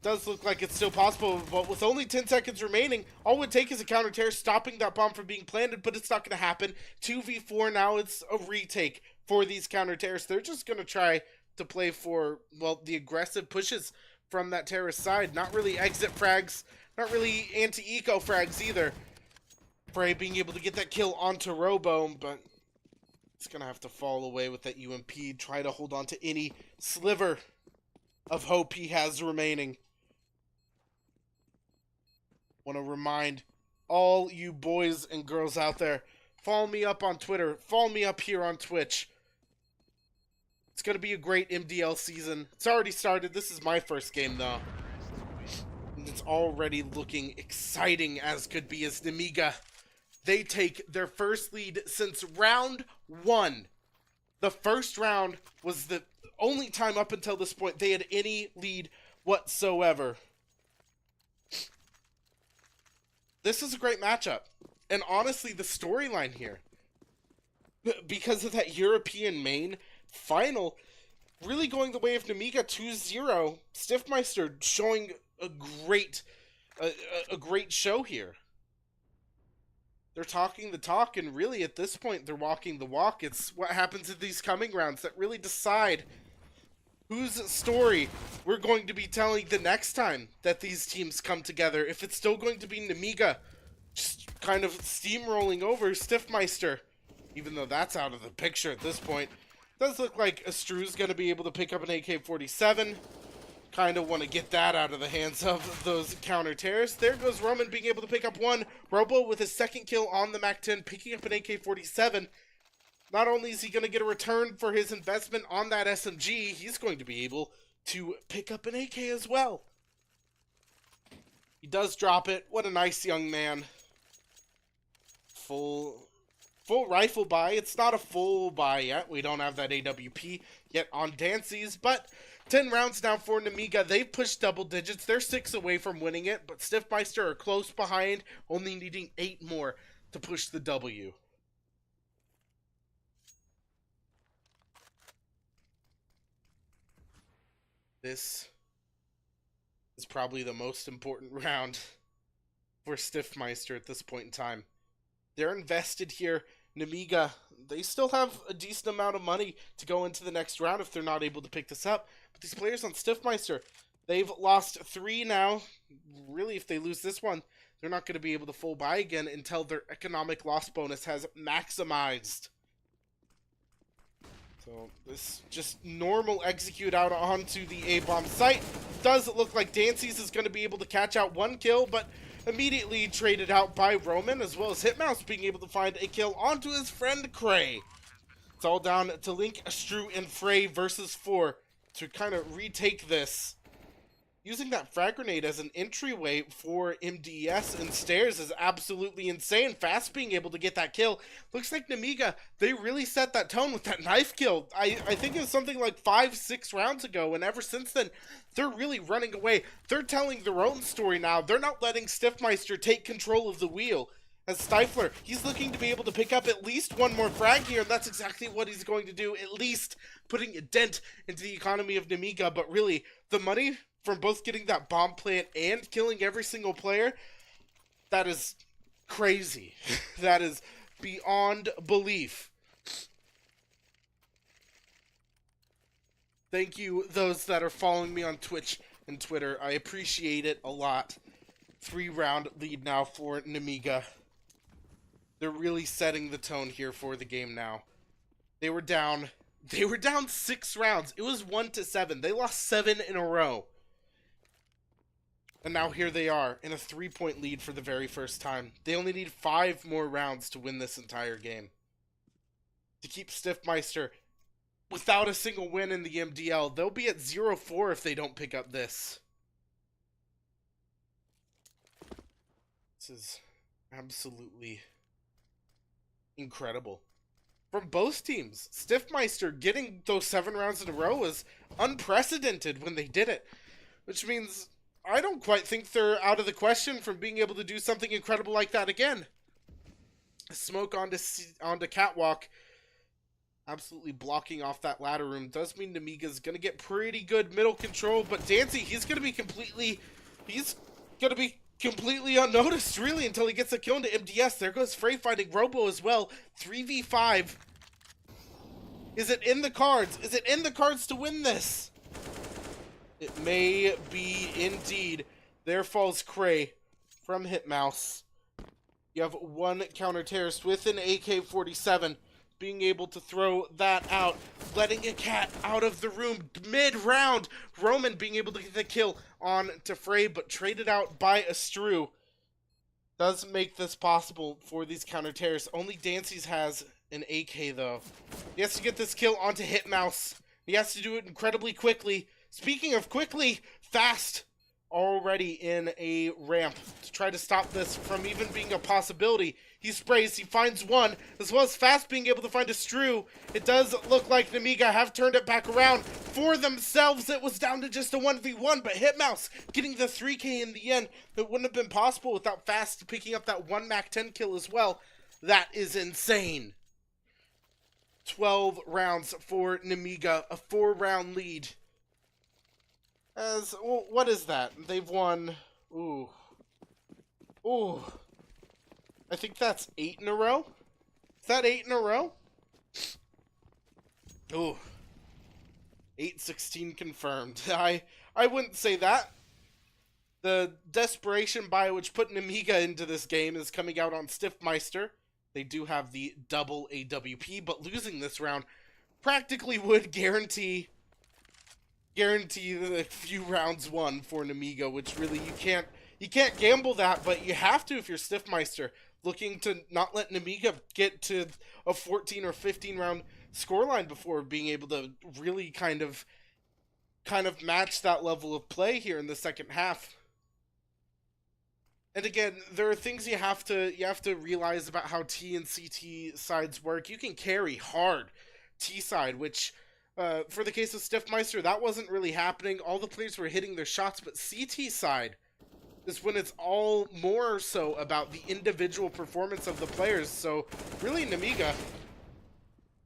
Does look like it's still possible, but with only 10 seconds remaining, all it would take is a counter tear stopping that bomb from being planted, but it's not going to happen. 2v4 now, it's a retake for these counter tears. They're just going to try to play for, well, the aggressive pushes from that terrorist side. Not really exit frags, not really anti-eco frags either. Frey being able to get that kill onto Robo, but it's going to have to fall away with that UMP, try to hold on to any sliver of hope he has remaining. Want to remind all you boys and girls out there, follow me up on Twitter, follow me up here on Twitch. It's going to be a great MDL season. It's already started. This is my first game, though. And it's already looking exciting as could be as Nemiga. They take their first lead since round 1. The first round was the only time up until this point they had any lead whatsoever. This is a great matchup. And honestly, the storyline here, because of that European main final, really going the way of Nemiga 2-0. Stifmeister showing a great show here. They're talking the talk, and really at this point they're walking the walk. It's what happens in these coming rounds that really decide whose story we're going to be telling the next time that these teams come together. If it's still going to be Nemiga just kind of steamrolling over Stifmeister, even though that's out of the picture at this point. Does look like Astru's going to be able to pick up an AK-47. Kind of want to get that out of the hands of those counter tears. There goes Roman being able to pick up one. Robo with his second kill on the MAC-10, picking up an AK-47. Not only is he going to get a return for his investment on that SMG, he's going to be able to pick up an AK as well. He does drop it. What a nice young man. Full rifle buy. It's not a full buy yet. We don't have that AWP yet on Dancy's, but 10 rounds now for Nemiga. They've pushed double digits. They're 6 away from winning it, but Stifmeister are close behind, only needing 8 more to push the W. This is probably the most important round for Stifmeister at this point in time. They're invested here. Nemiga, they still have a decent amount of money to go into the next round if they're not able to pick this up. But these players on Stifmeister, they've lost 3 now. Really, if they lose this one, they're not going to be able to full buy again until their economic loss bonus has maximized. So this just normal execute out onto the A-bomb site. Does look like Dancy's is going to be able to catch out 1 kill, but immediately traded out by Roman, as well as Hitmouse being able to find a kill onto his friend Cray. It's all down to Link, Astru, and Frey versus 4 to kind of retake this. Using that frag grenade as an entryway for MDS and Stairs is absolutely insane. Fast being able to get that kill. Looks like Nemiga, they really set that tone with that knife kill. I think it was something like 5-6 rounds ago, and ever since then, they're really running away. They're telling their own story now. They're not letting Stifmeister take control of the wheel. As Stifler, he's looking to be able to pick up at least 1 more frag here, and that's exactly what he's going to do, at least putting a dent into the economy of Nemiga. But really, the money from both getting that bomb plant and killing every single player, that is crazy. That is beyond belief. Thank you, those that are following me on Twitch and Twitter. I appreciate it a lot. 3-round lead now for Nemiga. They're really setting the tone here for the game now. They were down 6 rounds. It was 1-7. They lost 7 in a row. And now here they are in a 3-point lead for the very first time. They only need 5 more rounds to win this entire game. To keep Stifmeister without a single win in the MDL. They'll be at 0-4 if they don't pick up this. This is absolutely incredible. From both teams, Stifmeister getting those 7 rounds in a row was unprecedented when they did it. Which means I don't quite think they're out of the question from being able to do something incredible like that again. Smoke onto Catwalk. Absolutely blocking off that ladder room. Does mean Nemiga's going to get pretty good middle control. But Dancy, he's going to be completely unnoticed, really, until he gets a kill into MDS. There goes Frey fighting Robo as well. 3v5. Is it in the cards? Is it in the cards to win this? It may be indeed. There falls Cray from Hitmouse. You have 1 counter-terrorist with an AK-47. Being able to throw that out. Letting a cat out of the room mid-round. Roman being able to get the kill on to Frey, but traded out by Astru. Does make this possible for these counter-terrorists. Only Dancy's has an AK, though. He has to get this kill onto Hitmouse. He has to do it incredibly quickly. Speaking of quickly, Fast already in a ramp to try to stop this from even being a possibility. He sprays, he finds 1, as well as Fast being able to find a Stru. It does look like Nemiga have turned it back around for themselves. It was down to just a 1v1, but Hitmouse getting the 3k in the end. That wouldn't have been possible without Fast picking up that 1 MAC-10 kill as well. That is insane. 12 rounds for Nemiga, a 4-round lead. As, well, what is that? They've won, ooh, I think that's 8 in a row? Is that 8 in a row? Ooh, 8-16 confirmed. I wouldn't say that. The desperation by which put Nemiga into this game is coming out on Stifmeister. They do have the double AWP, but losing this round practically would guarantee the few rounds won for Nemiga, which really you can't gamble that, but you have to if you're Stifmeister, looking to not let Nemiga get to a 14 or 15 round scoreline before being able to really kind of match that level of play here in the second half. And again, there are things you have to realize about how T and CT sides work. You can carry hard T side, which for the case of Stifmeister, that wasn't really happening. All the players were hitting their shots, but CT side is when it's all more so about the individual performance of the players. So really, Nemiga,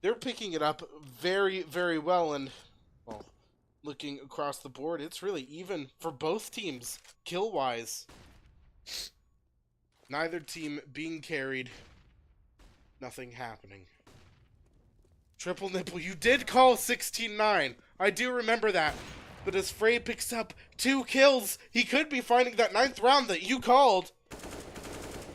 they're picking it up very, very well. And, well, looking across the board, it's really even for both teams, kill-wise. Neither team being carried. Nothing happening. Triple nipple, you did call 16-9. I do remember that. But as Frey picks up 2 kills, he could be finding that 9th round that you called.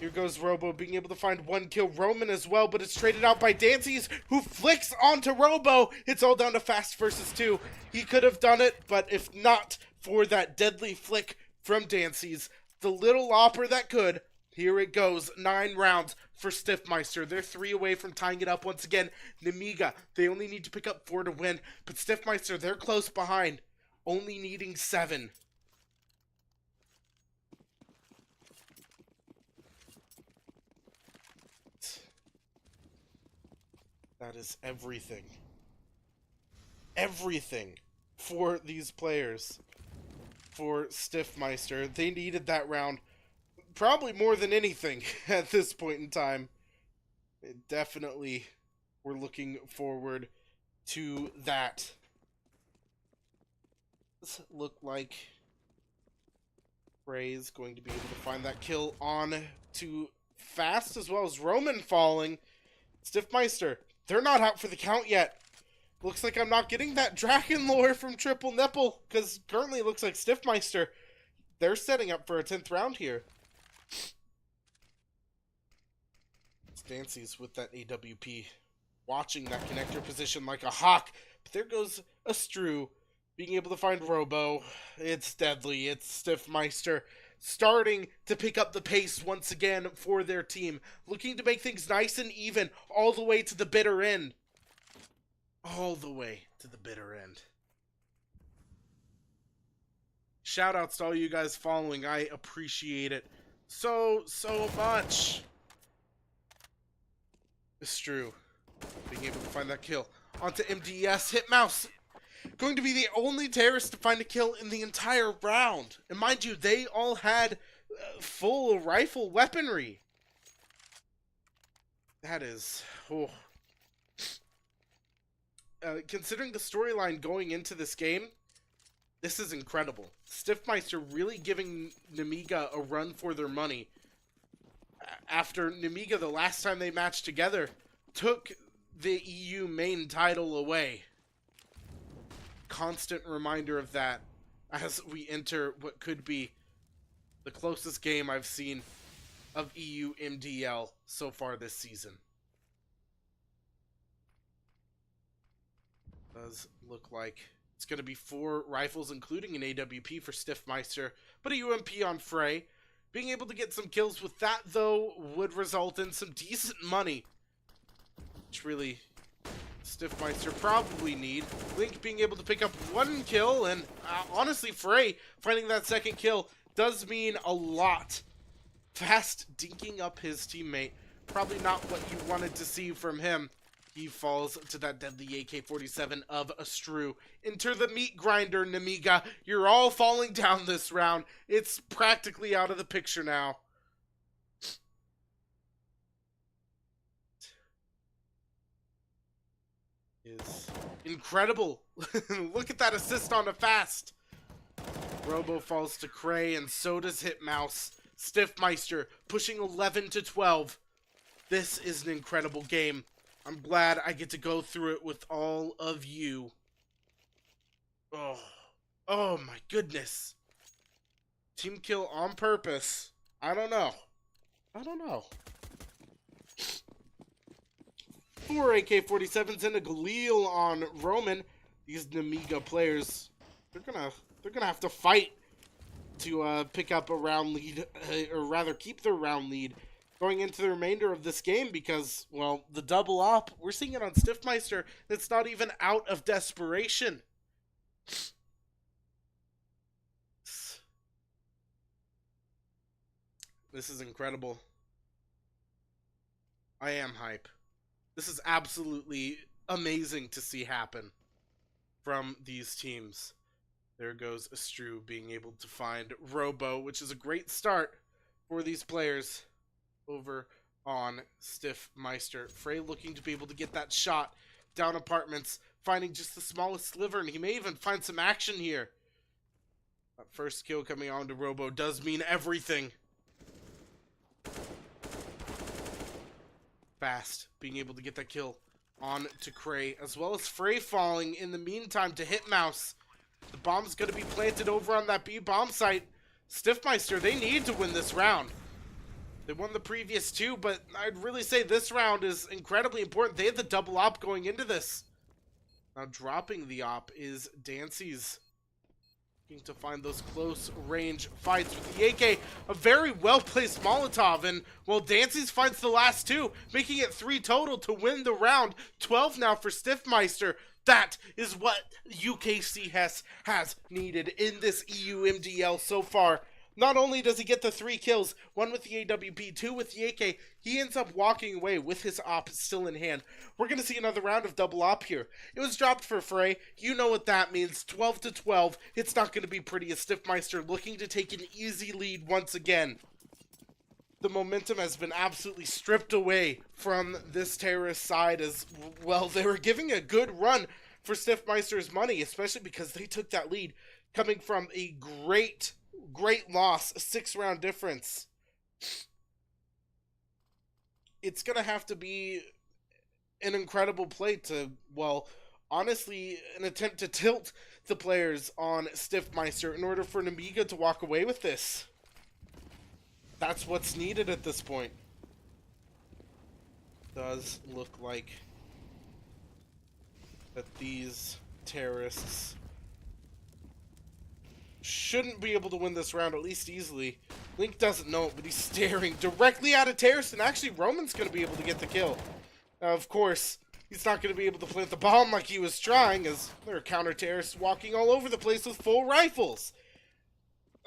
Here goes Robo being able to find 1 kill. Roman as well, but it's traded out by Dances, who flicks onto Robo. It's all down to Fast versus 2. He could have done it, but if not for that deadly flick from Dances, the little opper that could. Here it goes, 9 rounds for Stifmeister. They're 3 away from tying it up once again. Nemiga, they only need to pick up 4 to win, but Stifmeister, they're close behind, only needing 7. That is everything. Everything for these players. For Stifmeister, they needed that round probably more than anything at this point in time. Definitely, we're looking forward to that. This look like Frey's going to be able to find that kill on to Fast, as well as Roman falling. Stifmeister, they're not out for the count yet. Looks like I'm not getting that dragon lore from Triple Nipple, because currently it looks like Stifmeister, they're setting up for a 10th round here. Stancy's with that AWP, watching that connector position like a hawk. But there goes a Stru, being able to find Robo. It's deadly. It's Stifmeister starting to pick up the pace once again for their team, looking to make things nice and even all the way to the bitter end. All the way to the bitter end. Shoutouts to all you guys following. I appreciate it so much. It's true. Being able to find that kill onto MDS. Hit mouse. Going to be the only terrorist to find a kill in the entire round. And mind you, they all had full rifle weaponry. That is... Oh. Considering the storyline going into this game, this is incredible. Stifmeister really giving Nemiga a run for their money. After Nemiga, the last time they matched together, took the EU main title away. Constant reminder of that as we enter what could be the closest game I've seen of EU MDL so far this season. Does look like it's going to be 4 rifles, including an AWP for Stifmeister, but a UMP on Frey. Being able to get some kills with that, though, would result in some decent money, which really Stifmeister probably need. Link being able to pick up 1 kill, and honestly, Frey finding that 2nd kill does mean a lot. Fast dinking up his teammate. Probably not what you wanted to see from him. He falls to that deadly AK-47 of a Stru. Enter the meat grinder, Nemiga. You're all falling down this round. It's practically out of the picture now. Is incredible. Look at that assist on a Fast. Robo falls to Cray, and so does Hitmouse. Stifmeister pushing 11 to 12. This is an incredible game. I'm glad I get to go through it with all of you. Oh my goodness. Team kill on purpose. I don't know. 4 AK-47s and a Galil on Roman. These Nemiga players, they're gonna have to fight to pick up a round lead, or rather keep their round lead going into the remainder of this game, because, well, the double op, we're seeing it on Stifmeister. It's not even out of desperation. This is incredible. I am hype. This is absolutely amazing to see happen from these teams. There goes Astru being able to find Robo, which is a great start for these players over on Stifmeister. Frey looking to be able to get that shot down apartments, finding just the smallest sliver, and he may even find some action here. That first kill coming on to Robo does mean everything. Fast being able to get that kill on to Cray, as well as Frey falling in the meantime to Hitmouse. The bomb's going to be planted over on that B bomb site. Stifmeister, they need to win this round. They won the previous two, but I'd really say this round is incredibly important. They had the double op going into this. Now dropping the op is Dancy's. Looking to find those close range fights with the AK. A very well placed Molotov, and well, Dancy's finds the last two, making it 3 total to win the round. 12 now for Stifmeister. That is what UKCS has needed in this EU MDL so far. Not only does he get the 3 kills, 1 with the AWP, 2 with the AK, he ends up walking away with his op still in hand. We're going to see another round of double op here. It was dropped for Frey. You know what that means. 12 to 12. It's not going to be pretty as Stifmeister looking to take an easy lead once again. The momentum has been absolutely stripped away from this terrorist side, as well. They were giving a good run for Stifmeister's money, especially because they took that lead coming from a great loss, a 6-round difference. It's going to have to be an incredible play to, well, honestly, an attempt to tilt the players on Stifmeister in order for Nemiga to walk away with this. That's what's needed at this point. Does look like that these terrorists shouldn't be able to win this round, at least easily. Link doesn't know it, but he's staring directly at a terrorist, and actually Roman's going to be able to get the kill. Of course, he's not going to be able to plant the bomb like he was trying, as there are counter-terrorists walking all over the place with full rifles.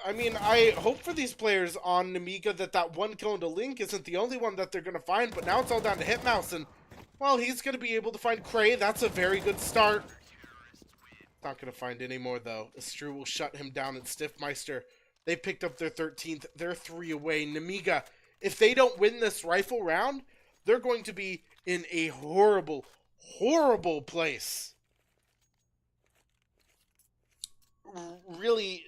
I mean, I hope for these players on Nemiga that 1 kill into Link isn't the only one that they're going to find, but now it's all down to Hitmouse, and, well, he's going to be able to find Cray. That's a very good start. Not going to find any more, though. Astru will shut him down, and Stifmeister, they picked up their 13th. They're 3 away. Nemiga, if they don't win this rifle round, they're going to be in a horrible, horrible place. Really,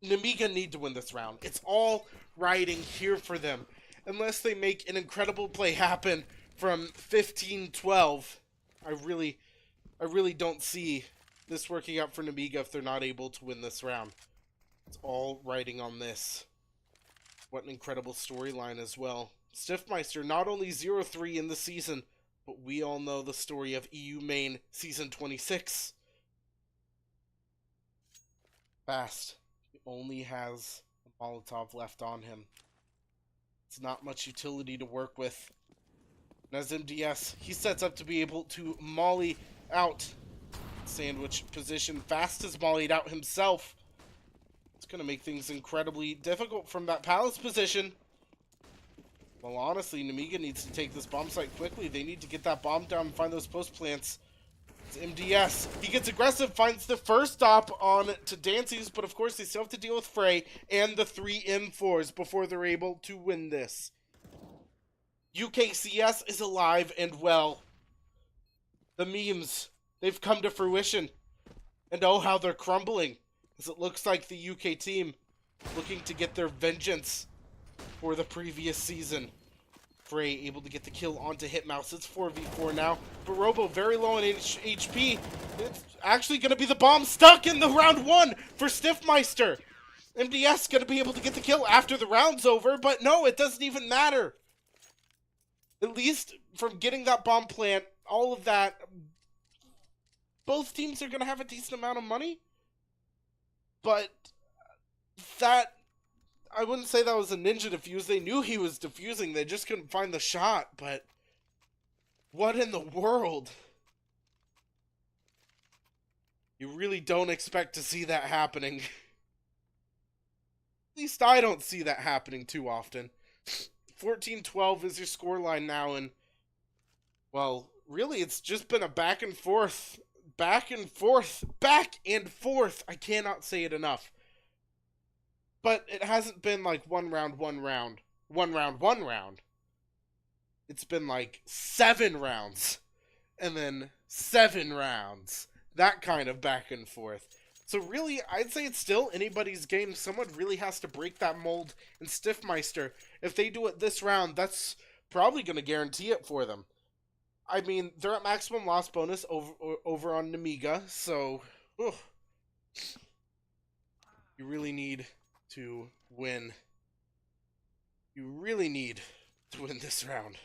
Nemiga need to win this round. It's all riding here for them. Unless they make an incredible play happen from 15-12, I really don't see this working out for Nemiga if they're not able to win this round. It's all riding on this. What an incredible storyline as well. Stifmeister not only 0-3 in the season, but we all know the story of EU Main Season 26. Fast. He only has a Molotov left on him. It's not much utility to work with. And as MDS, he sets up to be able to molly out. Sandwich position. Fast is mollied out himself. It's going to make things incredibly difficult from that palace position. Well, honestly, Nemiga needs to take this bomb site quickly. They need to get that bomb down and find those post plants. It's MDS. He gets aggressive, finds the first stop on to Dancy's, but of course they still have to deal with Frey and the 3 M4s before they're able to win this. UKCS is alive and well. The memes, they've come to fruition. And oh, how they're crumbling. As it looks like the UK team looking to get their vengeance for the previous season. Frey able to get the kill onto Hitmouse. It's 4v4 now. But Robo very low on HP. It's actually going to be the bomb stuck in the round 1 for Stifmeister. MDS going to be able to get the kill after the round's over. But no, it doesn't even matter. At least from getting that bomb plant, all of that, both teams are going to have a decent amount of money. But that, I wouldn't say that was a ninja defuse. They knew he was defusing. They just couldn't find the shot. But what in the world? You really don't expect to see that happening. At least I don't see that happening too often. 14-12 is your scoreline now, and, well, really it's just been a back and forth. Back and forth. Back and forth. I cannot say it enough. But it hasn't been like one round. It's been like 7 rounds. And then 7 rounds. That kind of back and forth. So really, I'd say it's still anybody's game. Someone really has to break that mold. And Stifmeister, if they do it this round, that's probably going to guarantee it for them. I mean, they're at maximum loss bonus over on Nemiga, so you really need to win. You really need to win this round.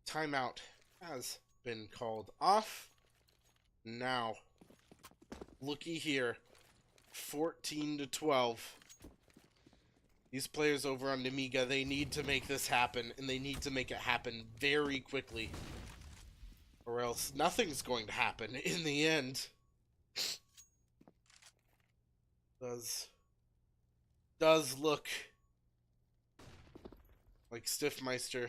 Timeout has been called off. Now, looky here, 14-12. These players over on Nemiga, they need to make this happen, and they need to make it happen very quickly, or else nothing's going to happen in the end. Does look like Stifmeister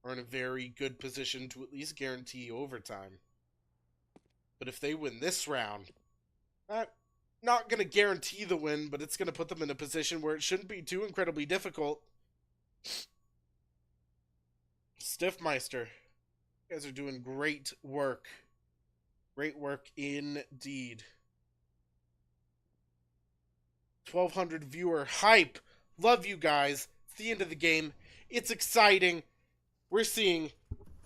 are in a very good position to at least guarantee overtime. But if they win this round, not going to guarantee the win, but it's going to put them in a position where it shouldn't be too incredibly difficult. Stifmeister, you guys are doing great work. Great work indeed. 1,200 viewer hype. Love you guys. It's the end of the game. It's exciting. We're seeing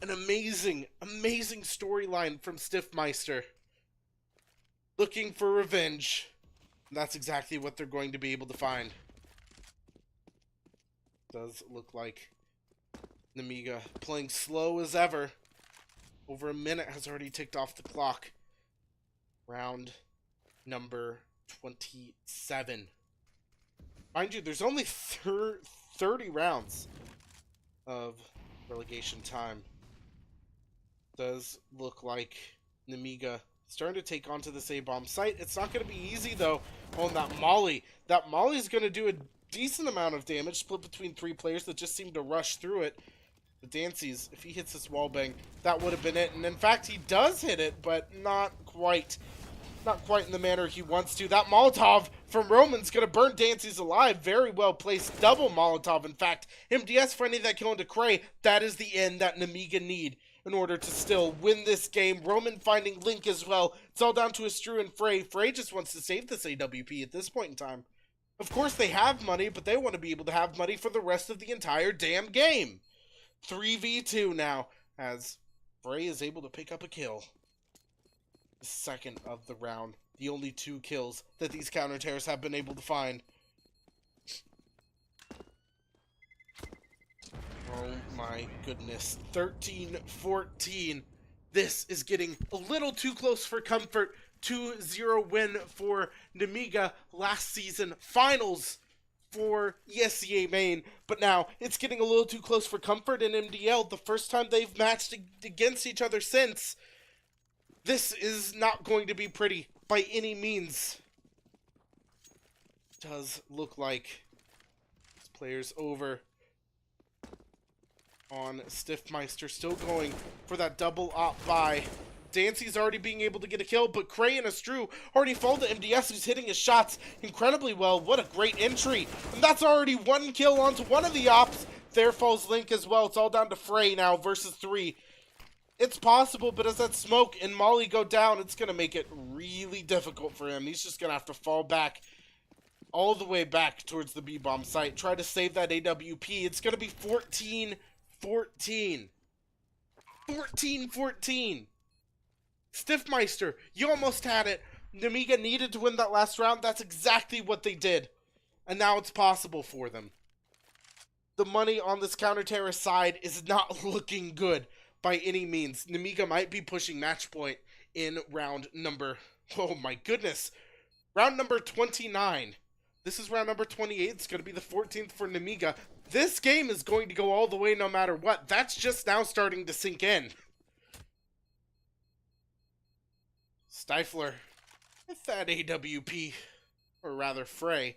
an amazing storyline from Stifmeister. Looking for revenge. And that's exactly what they're going to be able to find. Does look like Nemiga playing slow as ever. Over a minute has already ticked off the clock. Round number 27. Mind you, there's only 30 rounds of relegation time. Does look like Nemiga starting to take onto this A-bomb site. It's not going to be easy, though. Oh, and that Molly. That Molly's going to do a decent amount of damage, split between 3 players that just seem to rush through it. The Dancies, if he hits this wallbang, that would have been it. And in fact, he does hit it, but not quite. Not quite in the manner he wants to. That Molotov from Roman's going to burn Dancies alive. Very well placed. Double Molotov, in fact. MDS finding that kill into Cray. That is the end that Nemiga need in order to still win this game. Roman finding Link as well. It's all down to Astru and Frey. Frey just wants to save this AWP at this point in time. Of course, they have money, but they want to be able to have money for the rest of the entire damn game. 3v2 now, as Frey is able to pick up a kill. The second of the round. The only 2 kills that these counter-terrorists have been able to find. Oh my goodness. 13-14. This is getting a little too close for comfort. 2-0 win for Nemiga last season. Finals for ESEA main. But now it's getting a little too close for comfort in MDL. The first time they've matched against each other since. This is not going to be pretty by any means. Does look like this player's over on Stifmeister, still going for that double op buy. Dancy's already being able to get a kill, but Cray and Astru already fall to MDS, who's hitting his shots incredibly well. What a great entry. And that's already 1 kill onto one of the ops. There falls Link as well. It's all down to Frey now versus 3. It's possible, but as that smoke and Molly go down, it's going to make it really difficult for him. He's just going to have to fall back all the way back towards the B-bomb site. Try to save that AWP. It's going to be 14-14. 14-14. Stifmeister, you almost had it. Nemiga needed to win that last round. That's exactly what they did. And now it's possible for them. The money on this counter-terrorist side is not looking good by any means. Nemiga might be pushing match point in round number... Oh my goodness. Round number 29. This is round number 28. It's going to be the 14th for Nemiga. This game is going to go all the way no matter what. That's just now starting to sink in. Stifler with that AWP, or rather Frey.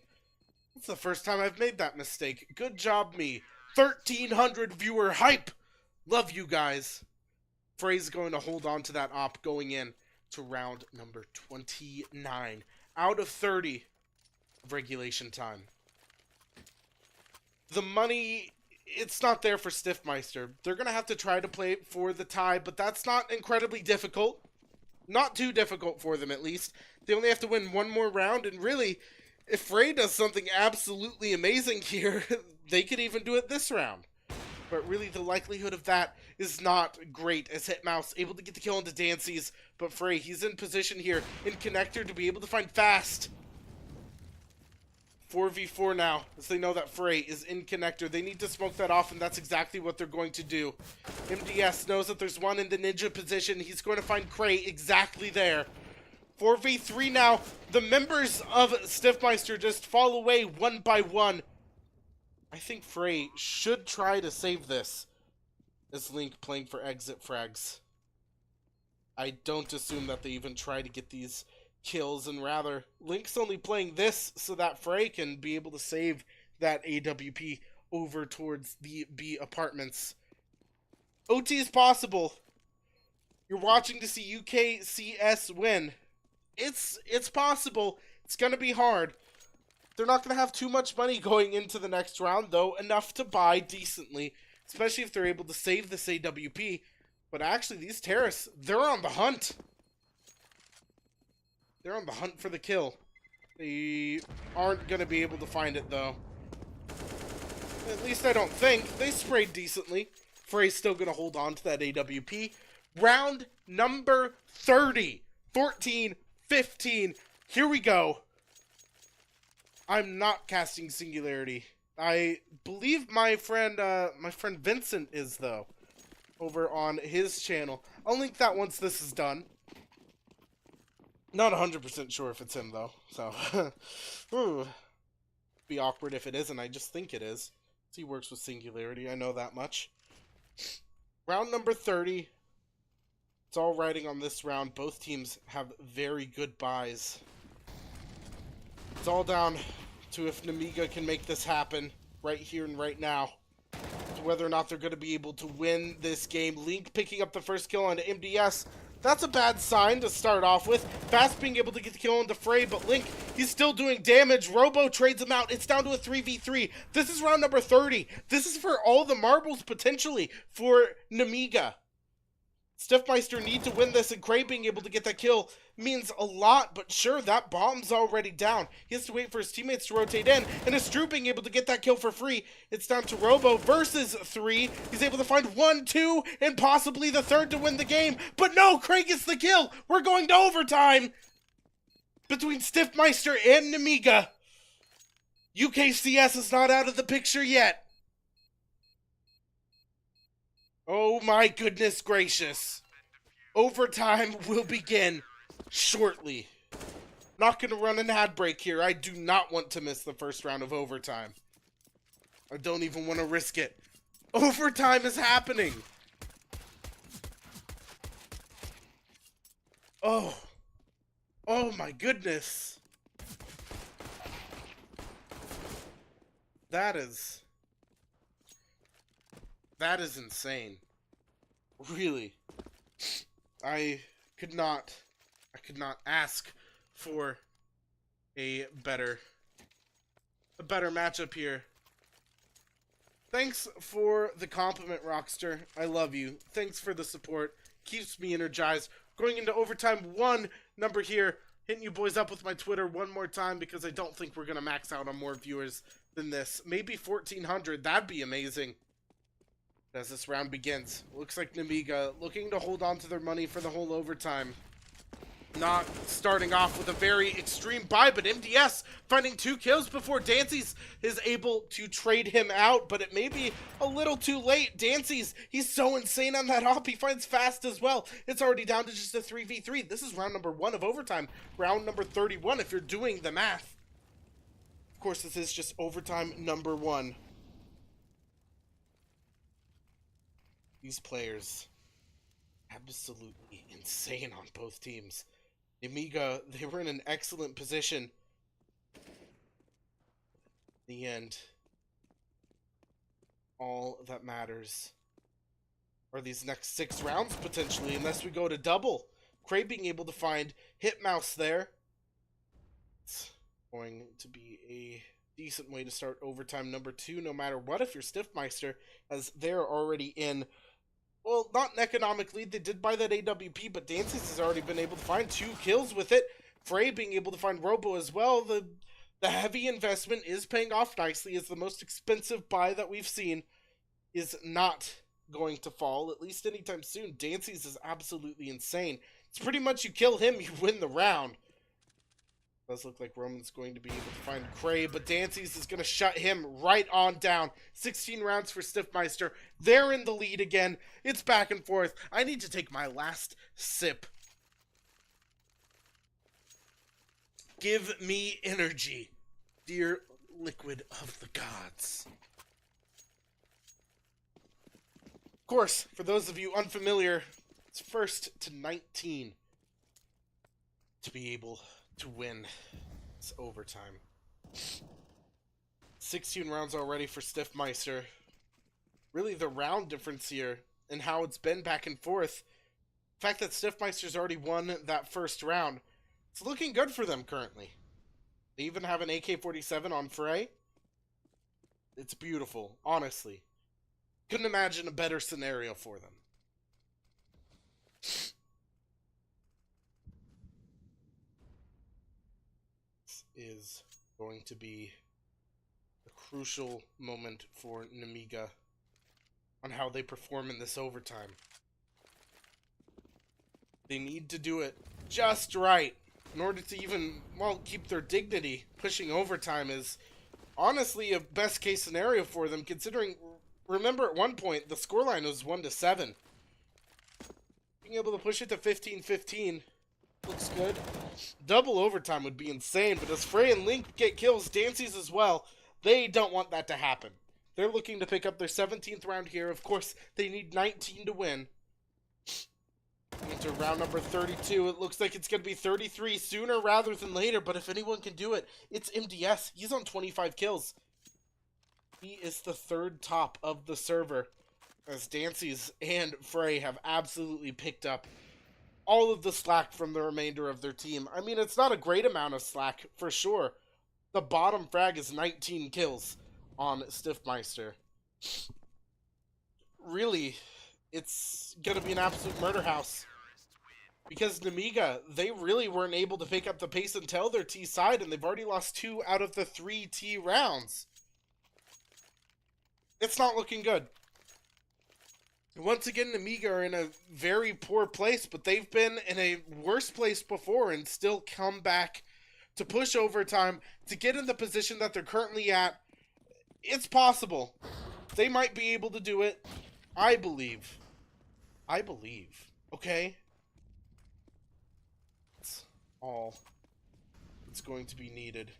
It's the first time I've made that mistake. Good job, me. 1,300 viewer hype. Love you guys. Frey's going to hold on to that op going in to round number 29 out of 30 of regulation time. The money, it's not there for Stifmeister. They're going to have to try to play for the tie, but that's not incredibly difficult. Not too difficult for them, at least. They only have to win one more round, and really, if Frey does something absolutely amazing here, they could even do it this round. But really, the likelihood of that is not great, as Hitmouse able to get the kill into Dancy's, but Frey, he's in position here in connector to be able to find fast. 4v4 now, as they know that Frey is in connector. They need to smoke that off, and that's exactly what they're going to do. MDS knows that there's one in the ninja position. He's going to find Cray exactly there. 4v3 now. The members of Stifmeister just fall away one by one. I think Frey should try to save this. As Link playing for exit frags. I don't assume that they even try to get these kills, and rather, Link's only playing this so that Frey can be able to save that AWP over towards the B apartments. OT is possible. You're watching to see UKCS win. It's possible. It's going to be hard. They're not going to have too much money going into the next round, though. Enough to buy decently, especially if they're able to save this AWP. But actually, these terrorists, they're on the hunt. They're on the hunt for the kill. They aren't going to be able to find it, though. At least I don't think. They sprayed decently. Frey's still going to hold on to that AWP. Round number 30. 14, 15. Here we go. I'm not casting Singularity. I believe my friend Vincent is, though, over on his channel. I'll link that once this is done. Not 100% sure if it's him, though, so. Be awkward if it isn't. I just think it is. He works with Singularity. I know that much. Round number 30. It's all riding on this round. Both teams have very good buys. It's all down to if Nemiga can make this happen right here and right now. To whether or not they're going to be able to win this game. Link picking up the first kill on MDS. That's a bad sign to start off with. Fast being able to get the kill on the Frey, but Link, he's still doing damage. Robo trades him out. It's down to a 3v3. This is round number 30. This is for all the marbles, potentially, for Nemiga. Stifmeister need to win this, and Cray being able to get that kill means a lot, but sure, that bomb's already down. He has to wait for his teammates to rotate in, and Astru being able to get that kill for free. It's down to Robo versus 3. He's able to find 1, 2, and possibly the third to win the game, but no, Cray gets the kill. We're going to overtime between Stifmeister and Nemiga. UKCS is not out of the picture yet. Oh my goodness gracious. Overtime will begin shortly. Not going to run an ad break here. I do not want to miss the first round of overtime. I don't even want to risk it. Overtime is happening. Oh. Oh my goodness. That is insane. Really. I could not ask for a better matchup here. Thanks for the compliment, Rockster. I love you. Thanks for the support. Keeps me energized. Going into overtime 1 number here. Hitting you boys up with my Twitter one more time because I don't think we're going to max out on more viewers than this. Maybe 1,400. That'd be amazing. As this round begins, looks like Nemiga looking to hold on to their money for the whole overtime. not starting off with a very extreme buy, but MDS finding 2 kills before Dancy's is able to trade him out, but it may be a little too late. Dancy's, he's so insane on that op, he finds fast as well. It's already down to just a 3v3. This is round number 1 of overtime, round number 31 if you're doing the math. Of course, this is just overtime number 1. These players, absolutely insane on both teams. Nemiga, they were in an excellent position. In the end, all that matters are these next 6 rounds, potentially, unless we go to double. Cray being able to find Hitmouse there. It's going to be a decent way to start overtime number 2, no matter what, if you're Stifmeister, as they're already in. Well, not an economic lead. They did buy that AWP, but Dances has already been able to find 2 kills with it. Frey being able to find Robo as well. The heavy investment is paying off nicely, as the most expensive buy that we've seen is not going to fall, at least anytime soon. Dances is absolutely insane. It's pretty much you kill him, you win the round. Does look like Roman's going to be able to find Cray, but Dancy's is going to shut him right on down. 16 rounds for Stifmeister. They're in the lead again. It's back and forth. I need to take my last sip. Give me energy, dear liquid of the gods. Of course, for those of you unfamiliar, it's 1st to 19 to be able to win this overtime. 16 rounds already for Stifmeister. Really the round difference here and how it's been back and forth. The fact that Stifmeister's already won that first round, it's looking good for them currently. They even have an AK-47 on Frey. It's beautiful, honestly. Couldn't imagine a better scenario for them. Is going to be a crucial moment for Nemiga on how they perform in this overtime. They need to do it just right in order to even, well, keep their dignity. Pushing overtime is honestly a best case scenario for them, considering, remember at one point the scoreline was 1-7. Being able to push it to 15-15 looks good. Double overtime would be insane, but as Frey and Link get kills, Dancy's as well, they don't want that to happen. They're looking to pick up their 17th round here. Of course, they need 19 to win. Into round number 32. It looks like it's going to be 33 sooner rather than later, but if anyone can do it, it's MDS. He's on 25 kills. He is the 3rd top of the server, as Dancy's and Frey have absolutely picked up all of the slack from the remainder of their team. I mean, it's not a great amount of slack, for sure. The bottom frag is 19 kills on Stifmeister. Really, it's going to be an absolute murder house. Because Nemiga, they really weren't able to pick up the pace and tell their T side, and they've already lost 2 out of the 3 T rounds. It's not looking good. Once again, Nemiga are in a very poor place, but they've been in a worse place before and still come back to push overtime to get in the position that they're currently at. It's possible. They might be able to do it. I believe. Okay? That's all that's going to be needed.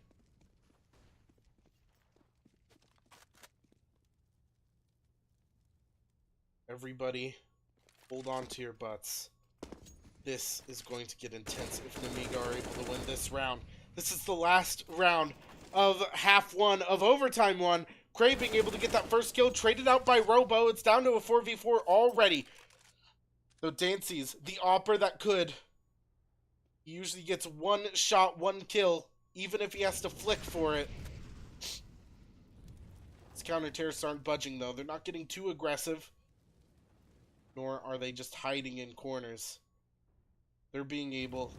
Everybody, hold on to your butts. This is going to get intense if Nemiga are able to win this round. This is the last round of half 1 of overtime 1. Cray being able to get that first kill, traded out by Robo. It's down to a 4v4 already. So Dancy's, the opper that could. He usually gets 1 shot, 1 kill, even if he has to flick for it. His counter-terrorists aren't budging, though. They're not getting too aggressive. Nor are they just hiding in corners. They're being able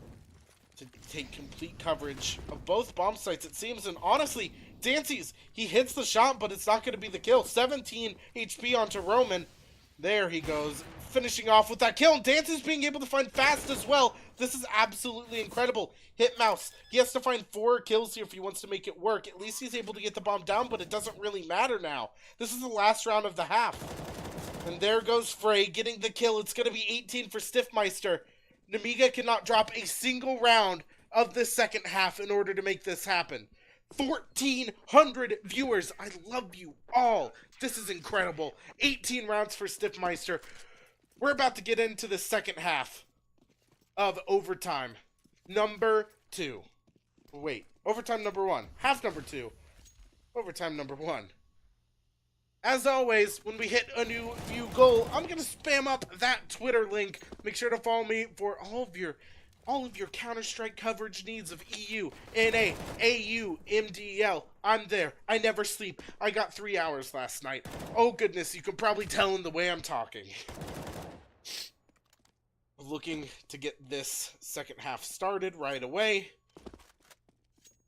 to take complete coverage of both bomb sites, it seems. And honestly, Dancy's, he hits the shot, but it's not going to be the kill. 17 HP onto Roman. There he goes, finishing off with that kill. And Dance's being able to find fast as well. This is absolutely incredible. Hitmouse, he has to find 4 kills here if he wants to make it work. At least he's able to get the bomb down, but it doesn't really matter now. This is the last round of the half. And there goes Frey getting the kill. It's going to be 18 for Stifmeister. Nemiga cannot drop a single round of this second half in order to make this happen. 1,400 viewers. I love you all. This is incredible. 18 rounds for Stifmeister. We're about to get into the second half of overtime number 2. Wait, overtime number 1. Half number 2. Overtime number 1. As always, when we hit a new view goal, I'm going to spam up that Twitter link. Make sure to follow me for all of your Counter-Strike coverage needs of EU, NA, AU, MDL. I'm there. I never sleep. I got 3 hours last night. Oh goodness, you can probably tell in the way I'm talking. Looking to get this second half started right away.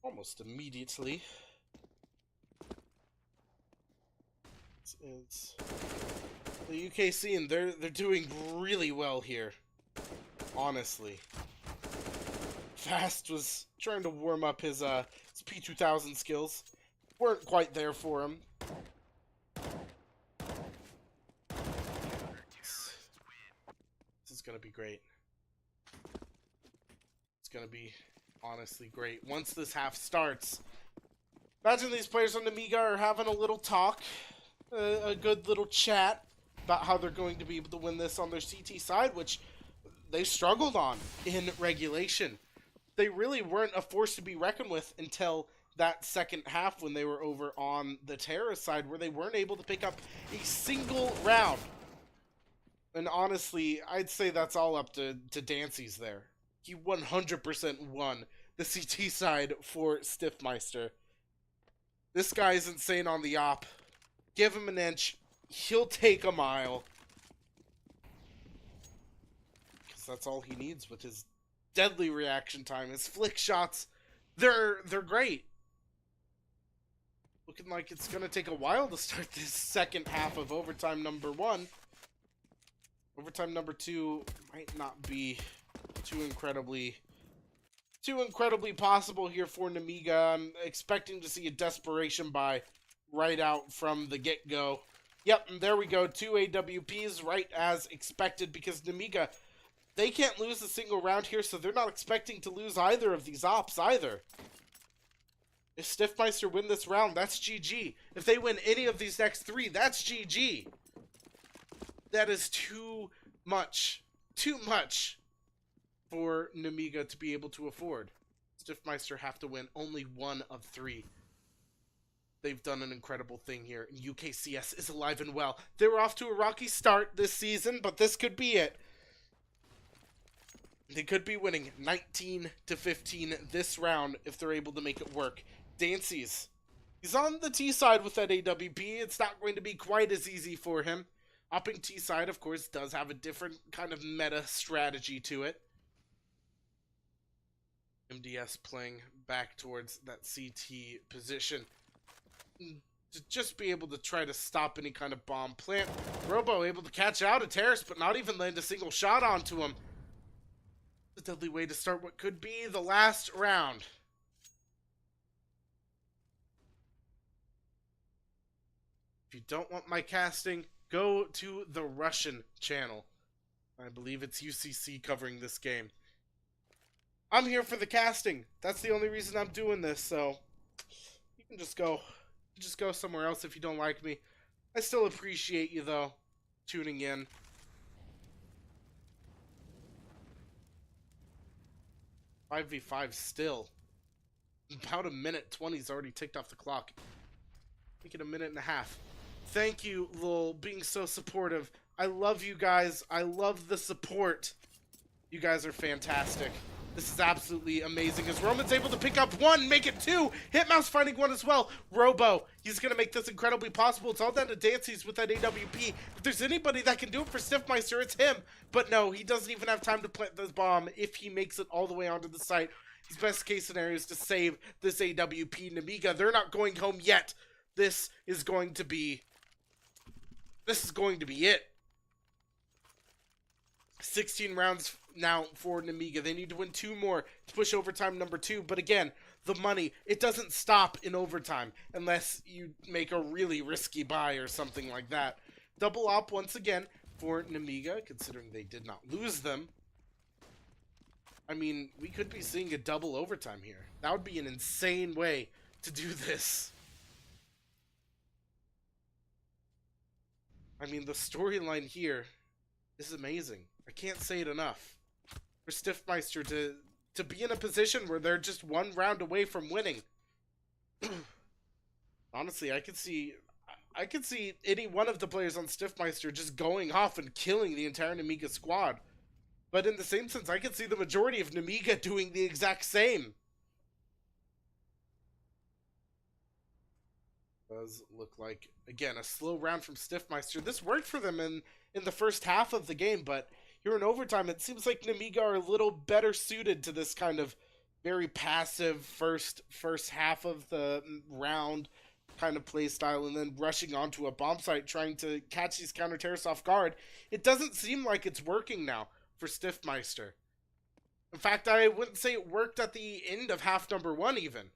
Almost immediately. It's the UKC, and they're doing really well here. Honestly. Fast was trying to warm up his P2000 skills. Weren't quite there for him. This is gonna be great. It's gonna be honestly great. Once this half starts, imagine these players on Nemiga are having a little talk, a good little chat about how they're going to be able to win this on their CT side, which they struggled on in regulation. They really weren't a force to be reckoned with until that second half when they were over on the terrorist side, where they weren't able to pick up a single round. And honestly, I'd say that's all up to Dancy's there. He 100% won the CT side for Stifmeister. This guy is insane on the op. Give him an inch, he'll take a mile. Because that's all he needs with his deadly reaction time. His flick shots, they're great. Looking like it's going to take a while to start this second half of overtime number 1. Overtime number 2 might not be too incredibly possible here for Nemiga. I'm expecting to see a desperation buy right out from the get-go. Yep, and there we go. 2 AWPs right as expected, because Nemiga, they can't lose a single round here, so they're not expecting to lose either of these ops either. If Stifmeister win this round, that's GG. If they win any of these next 3, that's GG. That is too much for Nemiga to be able to afford. Stifmeister have to win only 1 of 3. They've done an incredible thing here. UKCS is alive and well. They were off to a rocky start this season, but this could be it. They could be winning 19-15 this round if they're able to make it work. Dancy's, he's on the T side with that AWP. It's not going to be quite as easy for him. Upping T side, of course, does have a different kind of meta strategy to it. MDS playing back towards that CT position to just be able to try to stop any kind of bomb plant. Robo able to catch out a terrorist, but not even land a single shot onto him. A deadly way to start what could be the last round. If you don't want my casting, go to the Russian channel. I believe it's UCC covering this game. I'm here for the casting. That's the only reason I'm doing this, so you can just go somewhere else if you don't like me. I still appreciate you, though, tuning in. Five v 5 still. About a minute 20's already ticked off the clock. Make it a minute and a half. Thank you, Lul, being so supportive. I love you guys. I love the support. You guys are fantastic. This is absolutely amazing, as Roman's able to pick up 1, make it 2. Hitmouse finding 1 as well. Robo, he's going to make this incredibly possible. It's all down to Dancy's with that AWP. If there's anybody that can do it for Stifmeister, it's him. But no, he doesn't even have time to plant this bomb if he makes it all the way onto the site. His best case scenario is to save this AWP. Nemiga, they're not going home yet. This is going to be it. 16 rounds now for Nemiga. They need to win 2 more to push overtime number 2. But again, the money, it doesn't stop in overtime unless you make a really risky buy or something like that. Double op once again for Nemiga, considering they did not lose them. I mean, we could be seeing a double overtime here. That would be an insane way to do this. I mean, the storyline here is amazing. I can't say it enough. For Stifmeister to be in a position where they're just 1 round away from winning. Honestly, I could see any one of the players on Stifmeister just going off and killing the entire Nemiga squad. But in the same sense, I could see the majority of Nemiga doing the exact same. Does look like, again, a slow round from Stifmeister. This worked for them in the first half of the game, but here in overtime, it seems like Nemiga are a little better suited to this kind of very passive first half of the round kind of play style, and then rushing onto a bomb site trying to catch these counter-terrorists off guard. It doesn't seem like it's working now for Stifmeister. In fact, I wouldn't say it worked at the end of half number 1 even.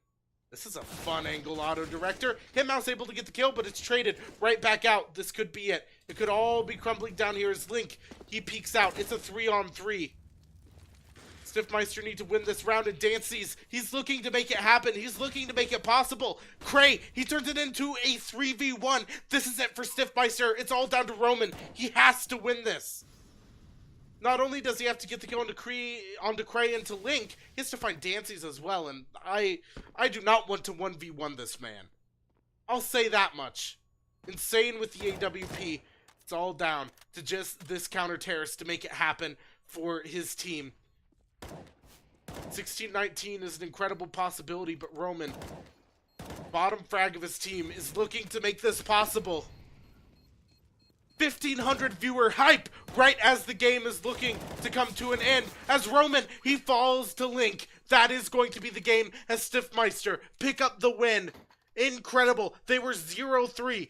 This is a fun angle auto director. Hitmouse able to get the kill, but it's traded right back out. This could be it. It could all be crumbling down here as Link, he peeks out. It's a 3-on-3. Stifmeister need to win this round, and Dancy's, he's looking to make it happen. He's looking to make it possible. Cray, he turns it into a 3v1. This is it for Stifmeister. It's all down to Roman. He has to win this. Not only does he have to get the kill onto Cray and to Link, he has to find Dancy's as well, and I do not want to 1v1 this man. I'll say that much. Insane with the AWP. It's all down to just this counter-terrorist to make it happen for his team. 16-19 is an incredible possibility, but Roman, bottom frag of his team, is looking to make this possible. 1,500 viewer hype right as the game is looking to come to an end. As Roman, he falls to Link. That is going to be the game as Stifmeister pick up the win. Incredible. They were 0-3